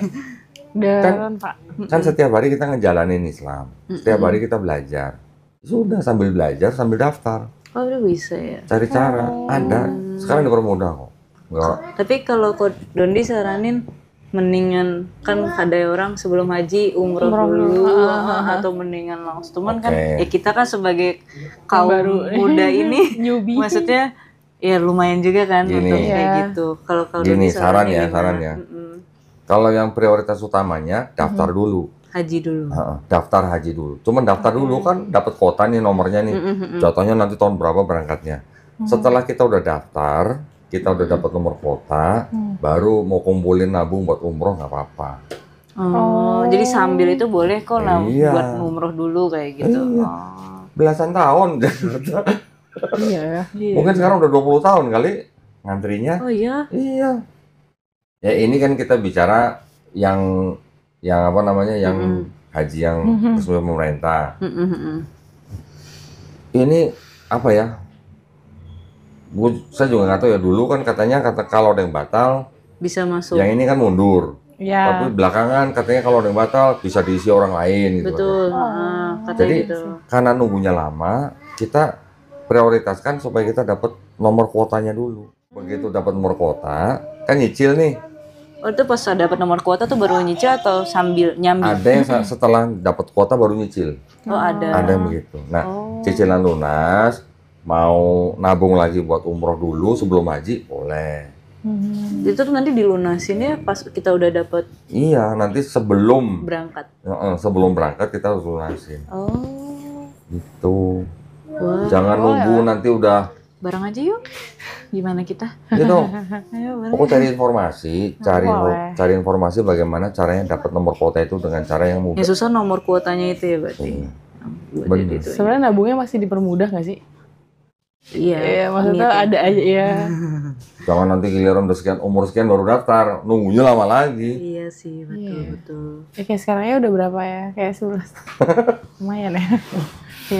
Kan setiap hari kita ngejalanin Islam, setiap hari kita belajar. Sudah sambil belajar sambil daftar. Oh udah bisa ya. Cari cara, ada. Sekarang dipermudah kok. Enggak. Tapi kalau Ko Dondi saranin mendingan kan ada orang sebelum haji umroh dulu atau mendingan langsung. Cuman kan ya kita kan sebagai kaum muda ini maksudnya ya lumayan juga kan untuk kayak gitu. Kalau gini saran ya. Kalau yang prioritas utamanya daftar dulu. Haji dulu. Daftar haji dulu. Cuman daftar dulu kan dapat kuota nih nomornya nih. Contohnya nanti tahun berapa berangkatnya. Setelah kita udah daftar, kita udah dapat nomor kuota, baru mau kumpulin nabung buat umroh nggak apa-apa. Jadi sambil itu boleh kok buat umroh dulu kayak gitu. Belasan tahun. Mungkin sekarang udah 20 tahun kali ngantrinya. Oh iya? Iya. Ya ini kan kita bicara yang apa namanya, yang haji yang resmi pemerintah. Ini apa ya? Saya juga nggak tahu ya, dulu kan katanya kalau ada yang batal bisa masuk. Yang ini kan mundur. Tapi belakangan katanya kalau ada yang batal bisa diisi orang lain gitu. Betul. Jadi karena nunggunya lama, kita prioritaskan supaya kita dapat nomor kuotanya dulu. Begitu dapat nomor kuota, kan nyicil nih. Oh itu pas dapat nomor kuota tuh baru nyicil atau sambil nyambi? Ada yang setelah dapat kuota baru nyicil. Oh ada. Ada yang begitu. Nah cicilan lunas, mau nabung lagi buat umroh dulu sebelum haji boleh. Itu tuh nanti dilunasinnya pas kita udah dapet. Iya, nanti sebelum berangkat. Sebelum berangkat kita harus lunasin. Gitu. Wow. Jangan nunggu nanti udah. Bareng aja yuk. Gimana kita? Gitu. Pokoknya cari informasi bagaimana caranya dapat nomor kuota itu dengan cara yang mudah. Ya susah nomor kuotanya itu ya berarti. Benar. Sebenarnya nabungnya masih dipermudah nggak sih? Iya, maksudnya ada aja ya. Jangan nanti giliran udah umur sekian baru daftar, nunggunya lama lagi. Iya sih, betul. Kayak sekarang ya udah berapa ya? Kayak 11. Lumayan ya.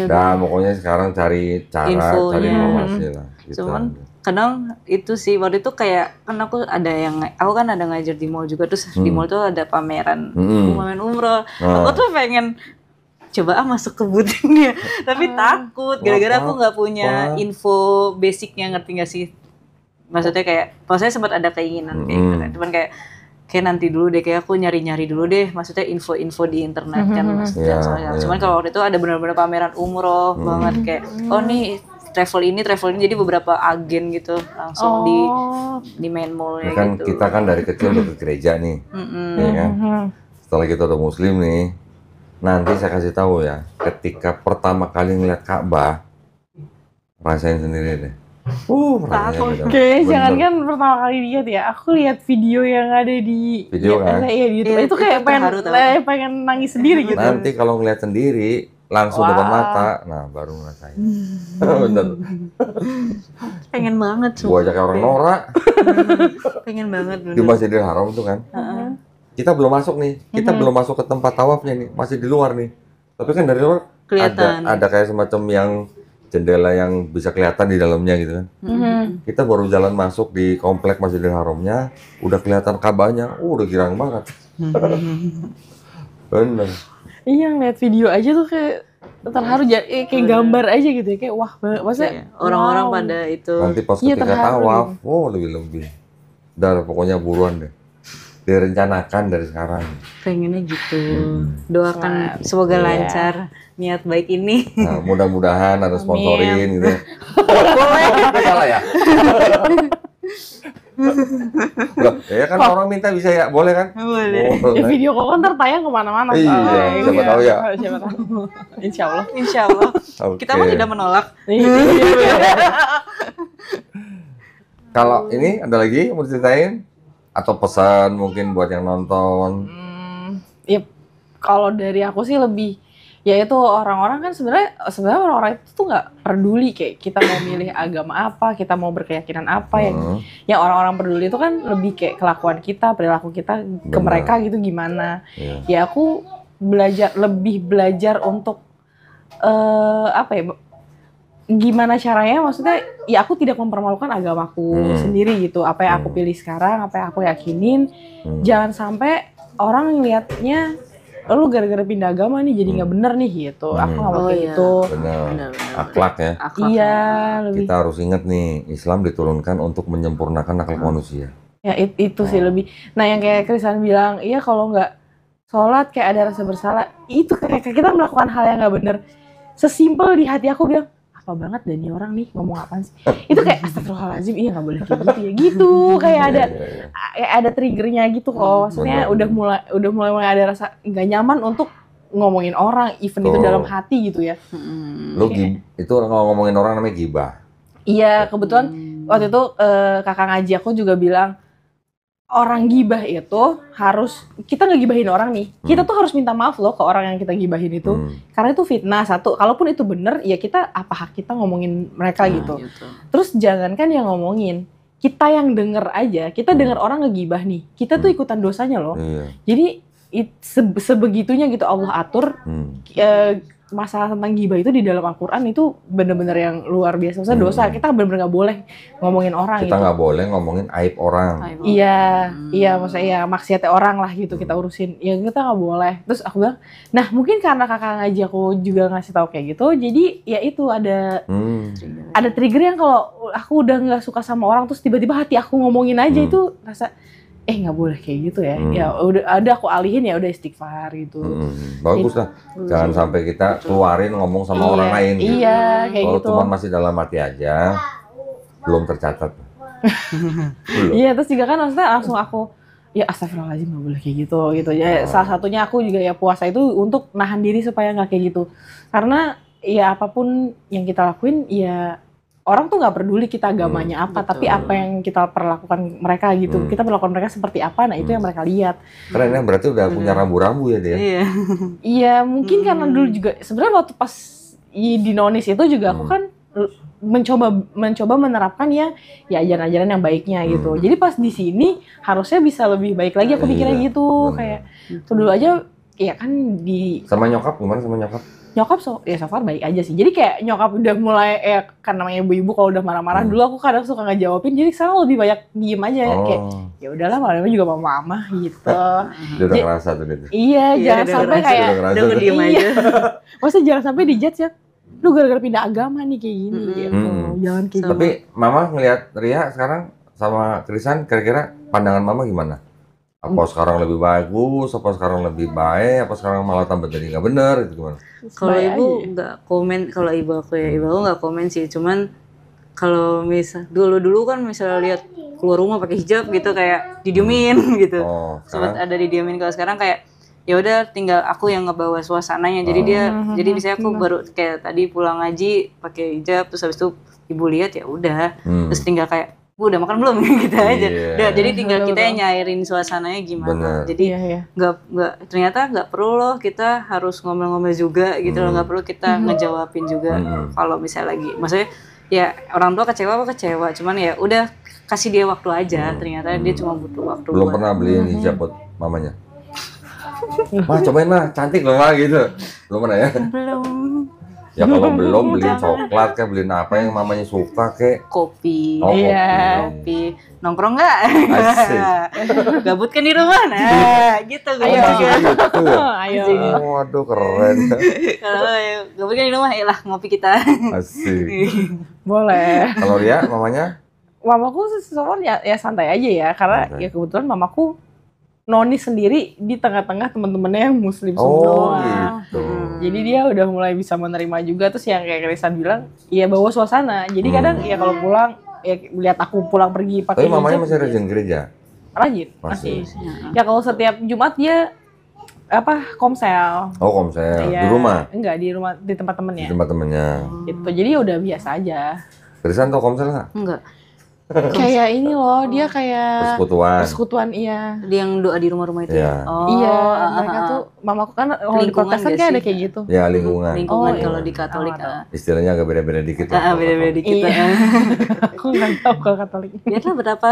Nah, pokoknya sekarang cari cara, cari informasi lah. Gitu. Cuman kadang itu sih waktu itu kayak kan aku kan ada ngajar di mall juga, terus di mall tuh ada pameran umroh. Aku tuh pengen coba masuk ke booth ini, tapi takut gara-gara aku nggak punya info basicnya, ngerti nggak sih? Maksudnya saya sempat ada keinginan kayak gitu kan, cuman kayak nanti dulu deh, kayak aku nyari-nyari dulu deh, maksudnya info-info di internet kan maksudnya. Cuman kalau waktu itu ada benar-benar pameran umroh banget, kayak nih travel ini jadi beberapa agen gitu langsung di main mallnya kan gitu. Kita kan dari kecil udah ke gereja nih, ya kan? Setelah kita udah muslim nih. Nanti saya kasih tahu ya, ketika pertama kali ngeliat Ka'bah, rasain sendiri deh. Oke, jangan kan pertama kali lihat ya. Aku lihat video yang ada di kan? Iya, di YouTube. Itu kayak pengen nangis sendiri gitu. Nanti kalau ngeliat sendiri langsung depan mata, nah baru ngerasain. Bener. Pengen banget. Gua ajak orang norak. Pengen banget. Di Masjidil Haram tuh kan. Kita belum masuk nih, kita belum masuk ke tempat tawafnya nih, masih di luar nih. Tapi kan dari luar ada kayak semacam yang jendela yang bisa kelihatan di dalamnya gitu kan. Kita baru jalan masuk di komplek Masjidil Haramnya, udah kelihatan Ka'bahnya, udah girang banget. Bener. Iya, ngeliat video aja tuh kayak terharu, kayak gambar aja gitu ya, kayak wah banget. Maksudnya orang-orang pada itu. Nanti pas ketika tawaf, lebih-lebih. Udah pokoknya buruan deh. Direncanakan dari sekarang. Pengennya gitu. Doakan semoga lancar niat baik ini. Nah, mudah-mudahan ada sponsorin gitu. Boleh. Salah ya? Ya kan orang minta bisa ya, boleh kan? Boleh. Video kok ntar tayang kemana-mana. Iya, siapa tahu ya. Siapa tahu. Insya Allah. Kita mah tidak menolak. Kalau ini ada lagi mau ceritain? Atau pesan mungkin buat yang nonton? Ya kalau dari aku sih lebih, ya itu orang-orang kan sebenarnya orang-orang itu tuh nggak peduli kayak kita mau milih agama apa, kita mau berkeyakinan apa, yang orang-orang peduli itu kan lebih kayak kelakuan kita, perilaku kita ke mereka gitu gimana. Ya aku lebih belajar untuk gimana caranya, maksudnya ya aku tidak mempermalukan agamaku sendiri gitu. Apa yang aku pilih sekarang, apa yang aku yakinin, jangan sampai orang ngeliatnya lu gara-gara pindah agama nih jadi nggak bener nih gitu. Aku nggak mau kayak gitu. Benar. Akhlak ya. Iya. Lebih. Kita harus ingat nih, Islam diturunkan untuk menyempurnakan akhlak manusia. Ya itu sih lebih. Nah yang kayak Krisan bilang, iya kalau nggak sholat kayak ada rasa bersalah. Itu kayak kita melakukan hal yang nggak bener. Sesimpel di hati aku bilang, apa banget dan ini orang nih ngomong apaan sih? Itu kayak astagfirullahaladzim, iya nggak boleh kayak gitu ya gitu. Kayak ada triggernya gitu kok. Maksudnya udah mulai ada rasa nggak nyaman untuk ngomongin orang, even itu dalam hati gitu ya. Lu itu ngomongin orang namanya gibah. Iya, kebetulan waktu itu kakak ngaji aku juga bilang orang gibah itu harus, kita ngegibahin orang nih, kita tuh harus minta maaf loh ke orang yang kita gibahin itu, karena itu fitnah satu, kalaupun itu bener ya kita apa hak kita ngomongin mereka gitu. Terus jangankan yang ngomongin, kita yang denger aja, kita denger orang ngegibah nih, kita tuh ikutan dosanya loh. Jadi sebegitunya gitu Allah atur. Masalah tentang gibah itu di dalam Al-Quran itu bener-bener yang luar biasa. Maksudnya dosa, kita bener-bener gak boleh ngomongin orang kita gak boleh ngomongin aib orang. Iya maksudnya ya maksiatnya orang lah gitu kita urusin. Ya kita gak boleh. Terus aku bilang, nah mungkin karena kakak ngaji aku juga ngasih tahu kayak gitu, jadi ya itu ada trigger yang kalau aku udah gak suka sama orang terus tiba-tiba hati aku ngomongin aja itu rasa nggak boleh kayak gitu ya. Ya udah ada aku alihin ya udah istighfar gitu. Bagus lah. Jangan sampai kita keluarin ngomong sama orang lain. Iya kayak gitu. Kalau cuma masih dalam hati aja, belum tercatat. Iya terus juga kan maksudnya langsung aku ya astagfirullahaladzim nggak boleh kayak gitu. Ya salah satunya aku juga ya puasa itu untuk nahan diri supaya nggak kayak gitu. Karena ya apapun yang kita lakuin ya orang tuh nggak peduli kita agamanya apa, tapi apa yang kita perlakukan mereka gitu. Kita perlakukan mereka seperti apa, nah itu yang mereka lihat. Karena ini berarti udah punya rambu-rambu ya dia. Iya, mungkin karena dulu juga sebenarnya waktu pas di Nonis itu juga aku kan mencoba menerapkan ya ajaran-ajaran yang baiknya gitu. Jadi pas di sini harusnya bisa lebih baik lagi aku pikirnya gitu. Kayak dulu aja ya kan sama nyokap gimana sama nyokap? Nyokap so far baik aja sih. Jadi kayak nyokap udah mulai kan namanya ibu-ibu kalau udah marah-marah dulu aku kadang suka ngejawabin. Jadi sekarang lebih banyak diem aja kayak ya udahlah malamnya juga mama gitu. Dia udah ngerasa tuh dia. Iya, jangan sampai kayak udah diem aja. Maksudnya jangan sampai dijudge ya. Lu gara-gara pindah agama nih kayak gini gitu. Jangan kayak gitu. Tapi mama ngelihat Ria sekarang sama Krisan kira-kira pandangan mama gimana? Apa sekarang lebih bagus, apa sekarang lebih baik, apa sekarang malah tambah jadi nggak benar, itu gimana? Kalau ibu nggak komen, kalau ibu aku nggak komen sih, cuman kalau misal dulu kan misalnya lihat keluar rumah pakai hijab gitu kayak didiemin gitu, sempat ada didiemin. Kalau sekarang kayak ya udah tinggal aku yang ngebawa suasananya, jadi misalnya aku baru kayak tadi pulang ngaji pakai hijab, terus habis itu ibu lihat ya udah, terus tinggal kayak udah makan belum gitu aja. Udah, jadi tinggal kita yang nyairin suasananya gimana. Jadi nggak ternyata nggak perlu loh kita harus ngomel-ngomel juga gitu loh, nggak perlu kita ngejawabin juga kalau misalnya lagi. Maksudnya ya orang tua kecewa cuman ya udah kasih dia waktu aja. Ternyata dia cuma butuh waktu. Belum pernah beliin hijab buat mamanya? Wah cobain lah, cantik loh mah gitu. Belum pernah ya? Belum. Ya kalau belum beliin coklat kayak beliin apa yang mamanya suka kayak kopi. Kopi. Nongkrong nggak? Asik. Gabut kan di rumah, nah gitu gue juga. Ayo. Waduh keren. Kalau gabut kan di rumah, ya lah ngopi kita. Asik. Boleh. Kalau dia mamanya? Mamaku sebenarnya ya santai aja ya, karena ya kebetulan mamaku Nonis sendiri di tengah-tengah teman-temannya yang muslim semua. Gitu. Jadi dia udah mulai bisa menerima juga. Terus yang kayak Krisan bilang, ya bawa suasana. Jadi kadang ya kalau pulang, ya lihat aku pulang pergi pakai hijab. Tapi mamanya masih rajin gereja? Rajin, masih. Ya kalau setiap Jumat dia komsel. Oh komsel, ya, di rumah? Enggak, di rumah, di tempat temennya. Di tempat temennya. Gitu, jadi ya udah biasa aja. Krisan tau komsel nggak? Enggak. Kayak ini loh, dia kayak persekutuan, iya. Dia yang doa di rumah-rumah itu. Iya. Iya, mereka tuh mamaku kan kalau di Protestan kayak ada kayak gitu. Ya lingkungan. Lingkungan kalau di Katolik. Istilahnya agak beda-beda dikit lah. Beda-beda dikit. Aku nggak tahu kalau Katolik. Biarlah berapa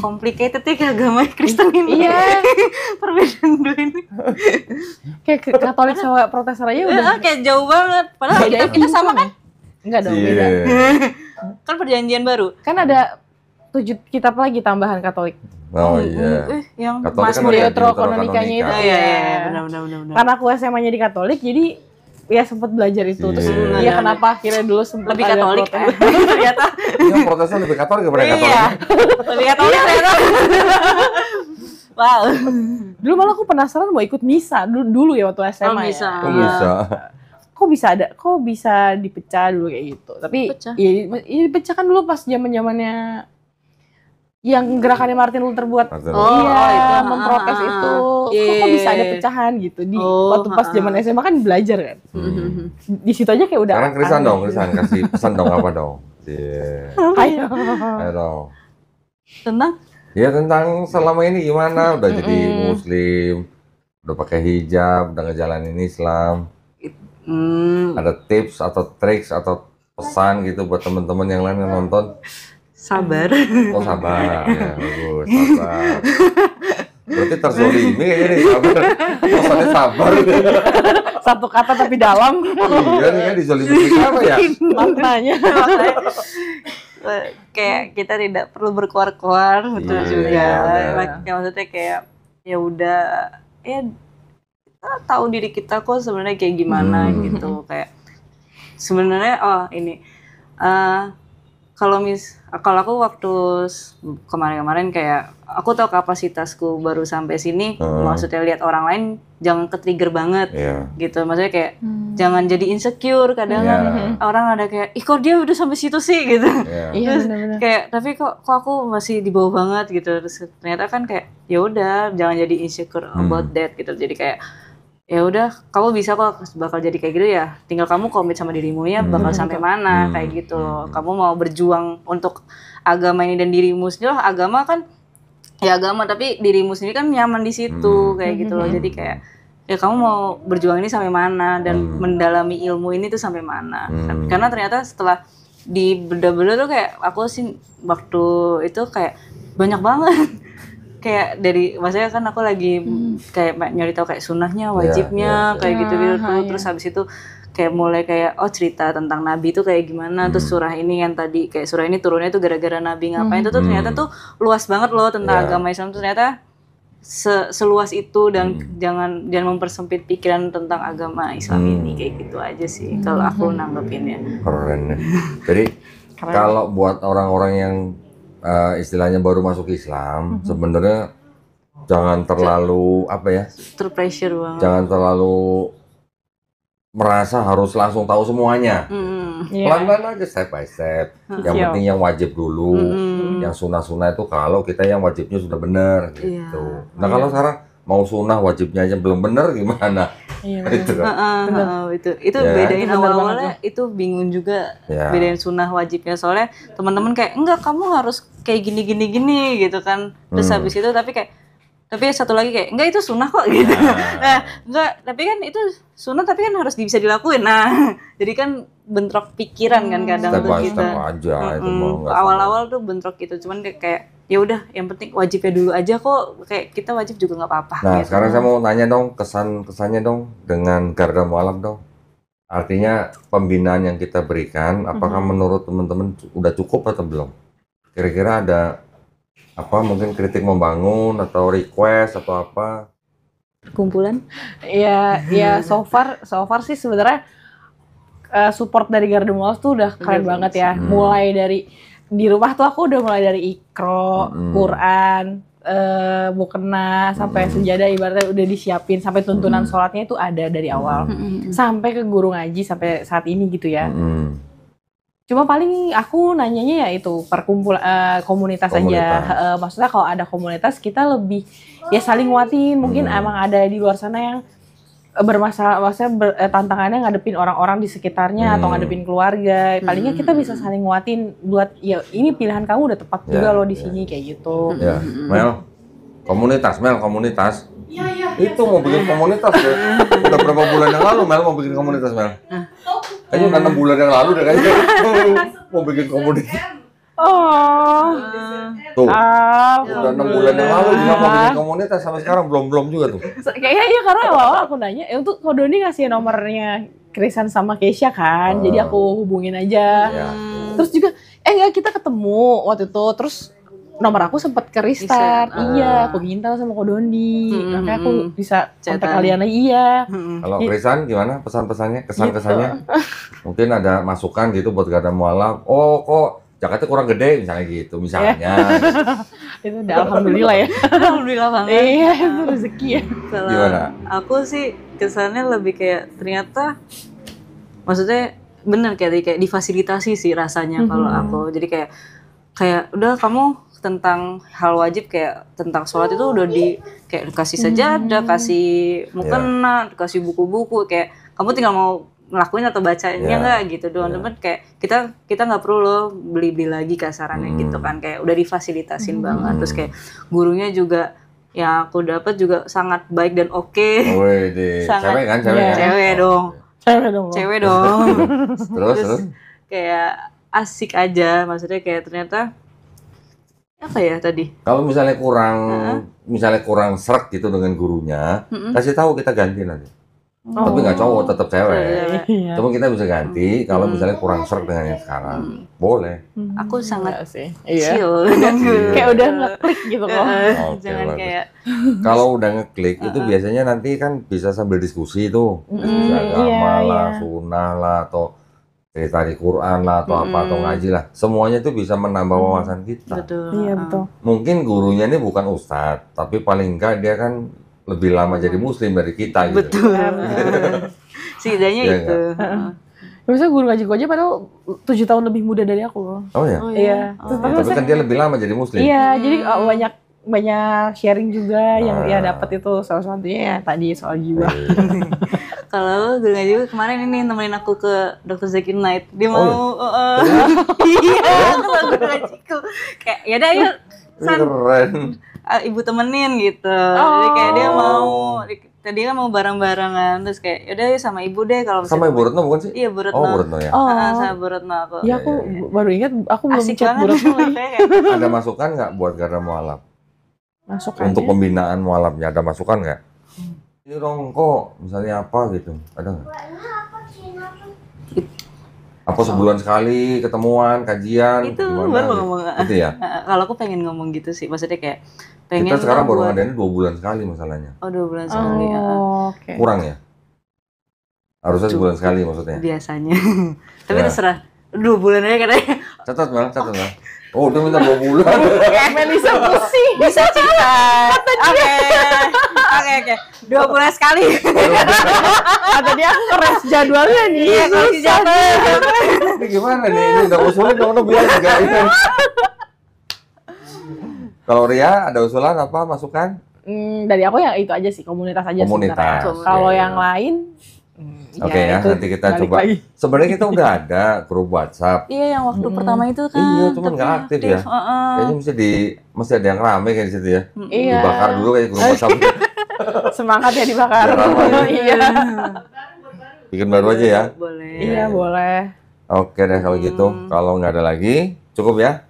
complicated ya agama Kristen ini. Iya. Perbedaan dua ini. Kayak Katolik sama Protestan aja udah. Kayak jauh banget. Padahal kita sama kan? Enggak dong, beda. Kan perjanjian baru. Kan ada 7 kitab lagi tambahan Katolik. Oh iya. Yang Katolik Mas kan Mulia ada Kanonikanya itu. Iya, benar. Karena aku SMA-nya di Katolik, jadi ya sempat belajar itu. Terus Iya. kenapa akhirnya dulu sempat lebih Katolik ternyata. Iya, Protestan lebih Katolik daripada Katolik. Iya. Lebih Katolik ternyata. Wow. Dulu malah aku penasaran mau ikut misa dulu ya waktu SMA misa. ya. Kok bisa? Kok bisa dipecah dulu kayak gitu. Tapi Pecah. ya dipecah kan dulu pas zamannya yang gerakannya Martin Luther buat Martin itu. memprotes itu. Iya. Kok bisa ada pecahan gitu di waktu pas zaman SMA kan belajar kan. Di situ aja kayak udah. Sekarang Krisan kasih pesan dong apa dong? Iya. Ayo. Ayo dong. Tenang. Ya tentang selama ini gimana? Udah jadi Muslim, udah pakai hijab, udah ngejalanin Islam. Ada tips atau triks atau pesan gitu buat teman-teman yang lain yang nonton? Sabar. Oh sabar, ya bagus, sabar. Berarti terzolimi kayaknya nih sabar. Pesannya sabar. Satu kata tapi dalam. Iya nih kan dizolimi apa ya? Maknanya. Kayak kita tidak perlu berkoar-koar, betul Iya, juga. iya. Ya, maksudnya kayak ya udah kita tahu diri kita kok sebenarnya kayak gimana gitu. Kayak sebenarnya kalau aku waktu kemarin kayak aku tahu kapasitasku baru sampai sini, maksudnya lihat orang lain jangan ke-trigger banget gitu. Maksudnya kayak jangan jadi insecure, kadang kan orang ada kayak ih kok dia udah sampai situ sih gitu. Iya Terus benar-benar. kayak tapi kok aku masih di bawah banget gitu. Terus ternyata kan kayak ya udah jangan jadi insecure about that gitu. Jadi kayak ya udah kamu bisa kok bakal jadi kayak gitu ya, tinggal kamu komit sama dirimu ya bakal sampai mana kayak gitu loh. Kamu mau berjuang untuk agama ini dan dirimu sendiri loh. Agama kan ya agama, tapi dirimu sendiri kan nyaman di situ kayak gitu loh. Jadi kayak ya kamu mau berjuang ini sampai mana dan mendalami ilmu ini tuh sampai mana. Karena ternyata setelah di bedah-bedah tuh kayak aku sih waktu itu kayak banyak banget. Kayak dari maksudnya kan aku lagi kayak nyari tahu kayak sunnahnya, wajibnya kayak gitu-gitu tuh. Terus habis itu kayak mulai kayak cerita tentang nabi itu kayak gimana. Terus surah ini yang tadi kayak surah ini turunnya tuh gara-gara nabi ngapain tuh ternyata tuh luas banget loh tentang agama Islam tuh ternyata seluas itu. Dan jangan mempersempit pikiran tentang agama Islam ini, kayak gitu aja sih kalau aku nanggepinnya. Keren ya. Jadi kalau buat orang-orang yang istilahnya baru masuk Islam, sebenarnya jangan terlalu Terpressure banget. jangan terlalu merasa harus langsung tahu semuanya. Pelan-pelan aja, step by step. Yang penting yang wajib dulu, yang sunnah-sunnah itu kalau kita yang wajibnya sudah benar gitu. Nah kalau sekarang mau sunnah wajibnya aja belum benar gimana? Itu kan. Itu bedain awal-awalnya itu bingung juga, bedain sunnah wajibnya. Soalnya teman-teman kayak enggak kamu harus kayak gini gitu kan. Terus habis itu tapi satu lagi kayak enggak itu sunnah kok gitu. Nah, enggak, tapi kan itu sunnah tapi kan harus bisa dilakuin. Nah, jadi kan bentrok pikiran kan kadang Step tuh by kita. step aja itu mau nggak Awal-awal tuh bentrok gitu, cuman kayak ya udah yang penting wajibnya dulu aja kok, kayak kita wajib juga nggak apa-apa. Nah, gitu. sekarang saya mau nanya dong kesannya dong dengan Garda Mualaf dong. Artinya pembinaan yang kita berikan, apakah menurut teman-teman udah cukup atau belum? Kira-kira ada mungkin kritik membangun atau request atau apa? Perkumpulan? Ya so far sih sebenarnya support dari Garda Mualaf tuh udah keren banget ya. Mulai dari di rumah tuh aku udah mulai dari Iqra, Quran, mukena sampai sejadah ibaratnya udah disiapin, sampai tuntunan sholatnya itu ada dari awal sampai ke guru ngaji sampai saat ini gitu ya. Cuma paling aku nanyanya ya itu komunitas aja. Maksudnya kalau ada komunitas kita lebih ya saling nguatin. Mungkin emang ada di luar sana yang bermasalah, maksudnya tantangannya ngadepin orang-orang di sekitarnya atau ngadepin keluarga. Palingnya kita bisa saling nguatin buat ya ini pilihan kamu udah tepat juga loh di sini kayak gitu. Ya, Mel, komunitas. Iya. Itu mau bikin komunitas ya. Udah berapa bulan yang lalu Mel mau bikin komunitas Mel? Kayaknya udah 6 bulan yang lalu deh kayaknya. Mau bikin komunitas. Tuh, udah 6 bulan yang lalu dia mau bikin komunitas, sampai sekarang belum juga tuh. Kayaknya iya karena awal aku nanya, untuk Ko Doni ngasih nomornya Krisan sama Keisha kan, jadi aku hubungin aja. Terus juga, enggak kita ketemu waktu itu, terus nomor aku sempat ke restart. Reset. Iya, aku Gintal sama Ko Dondi. Makanya aku bisa kontak Chatan. kalian lagi. Iya. Kalau Krisan gimana pesan-pesannya, kesan-kesannya? Mungkin ada masukan gitu buat Garda Mualaf. Oh kok jaketnya kurang gede misalnya gitu, misalnya. Itu udah alhamdulillah ya. Alhamdulillah banget. Iya, itu rezeki ya. Kalau Gimana? aku sih kesannya lebih kayak ternyata maksudnya bener kayak difasilitasi sih rasanya kalau aku. Jadi kayak udah kamu tentang hal wajib kayak tentang sholat itu udah kayak kasih sajadah, kasih mukena, kasih buku-buku, kayak kamu tinggal mau ngelakuin atau bacanya nggak gitu doang. Cuman kayak kita nggak perlu loh beli lagi kasarannya gitu kan, kayak udah difasilitasin banget. Terus kayak gurunya juga yang aku dapat juga sangat baik dan oke. Cewek kan, cewek kan? Cewek dong. Terus kayak asik aja, maksudnya kayak ternyata apa ya tadi? kalau misalnya kurang srek gitu dengan gurunya, kasih tahu kita ganti nanti. Tapi nggak cowok, tetap cewek. Iya. Cuma kita bisa ganti kalau misalnya kurang srek dengan yang sekarang. Boleh. Aku sangat sih. Iya. chill. Kayak udah ngeklik gitu kok. Oke, Jangan bagus. kayak Kalau udah ngeklik itu biasanya nanti kan bisa sambil diskusi tuh. Diskusi agama lah, sunnah lah, atau cerita di Quran lah, atau apa, atau ngaji lah. Semuanya itu bisa menambah wawasan kita. betul. Iya, betul. Mungkin gurunya ini bukan ustadz, tapi paling enggak dia kan lebih lama jadi muslim dari kita gitu. Betul. Setidaknya Iya itu. Biasanya guru ngaji gue aja padahal 7 tahun lebih muda dari aku loh. Oh ya? Iya. Oh. Tapi kan dia lebih lama jadi muslim. Iya, jadi banyak sharing juga yang dia dapat itu salah satunya ya tadi soal jiwa. Kalau guru ngaji gue kemarin ini nemenin aku ke Dr. Zakir Naik. Dia mau iya, kalau guru ngajiku kayak ya udah yuk San, Keren. ibu temenin gitu. Jadi kayak dia mau tadi kan mau bareng-barengan terus kayak yaudah yuk sama ibu deh kalau Sama Ibu Retno bukan sih? Iya, Bu Retno. Oh, Bu Retno ya. Sama Bu Retno aku. Iya, aku baru ingat aku belum Asik chat banget. Bu Retno lagi. Kayak Ada masukan nggak buat Garda Mualaf? Masuk Untuk aja. pembinaan mualafnya ada masukan nggak? Ini dong kok, misalnya apa gitu, ada nggak? Apa sebulan sekali ketemuan, kajian, itu gimana? baru gitu? ngomong. Gitu ya? Kalau aku pengen ngomong gitu sih, maksudnya kayak pengen Kita sekarang baru buat- ngadain 2 bulan sekali masalahnya. Oh 2 bulan sekali ya. Oh, oke. Kurang ya? Harusnya sebulan sekali maksudnya. Biasanya. Tapi Ya. terserah. 2 bulan aja katanya. Catat Mal. Oh, dia minta 2 bulan. Melisa pusing. Bisa cerita. Oke. 2 bulan sekali. Kata dia keras jadwalnya nih. Iya, kalau si jadwal. Ini gimana nih? Ini udah usulin dong, bilang enggak ini. Kalau Ria ada usulan apa, masukan? Dari aku ya itu aja sih, komunitas aja Komunitas. sebenarnya. Kalau Oke. yang lain Oke ya, itu nanti kita balik coba. lagi. Sebenarnya kita udah ada grup WhatsApp. Iya, yang waktu pertama itu kan. Iya, cuman tapi nggak aktif ya. Kayaknya mesti ada yang rame kayak di situ ya. Iya. Dibakar dulu kayak grup WhatsApp. Semangat ya dibakar. Biar ramai. Iya. Bikin baru aja ya. Boleh. Iya, boleh. Oke deh kalau gitu. Kalau nggak ada lagi, cukup ya.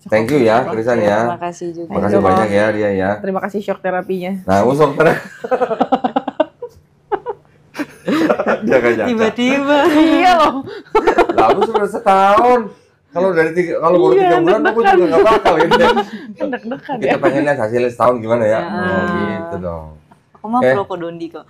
Thank you ya, Krisan ya. Terima kasih juga. Makasih Thank you, banyak ya dia ya. Terima kasih shock terapinya. Nah, usok jaga-jaga. Tiba-tiba. Iya loh. Lah, aku sudah setahun. Kalau baru 3 bulan aku juga nggak bakal gitu. Kan deg-degan Kita ya. pengen lihat hasilnya setahun gimana ya. Oh, gitu dong. Aku mah Eh. pro Kodondi kok.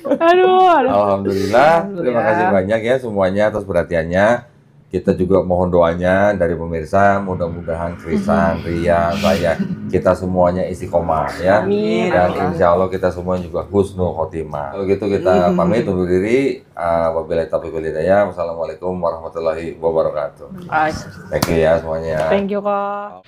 Aduh. Alhamdulillah. Terima kasih banyak ya semuanya atas perhatiannya. Kita juga mohon doanya dari pemirsa, mudah-mudahan Krisan, Ria, saya, kita semuanya istiqomah ya. Amin. Dan insya Allah kita semua juga husnul khotimah. Kalau gitu kita pamit undur diri. Wabillahi taufiq wal hidayah. Wassalamualaikum warahmatullahi wabarakatuh. Bye. Thank you ya semuanya. Thank you kok.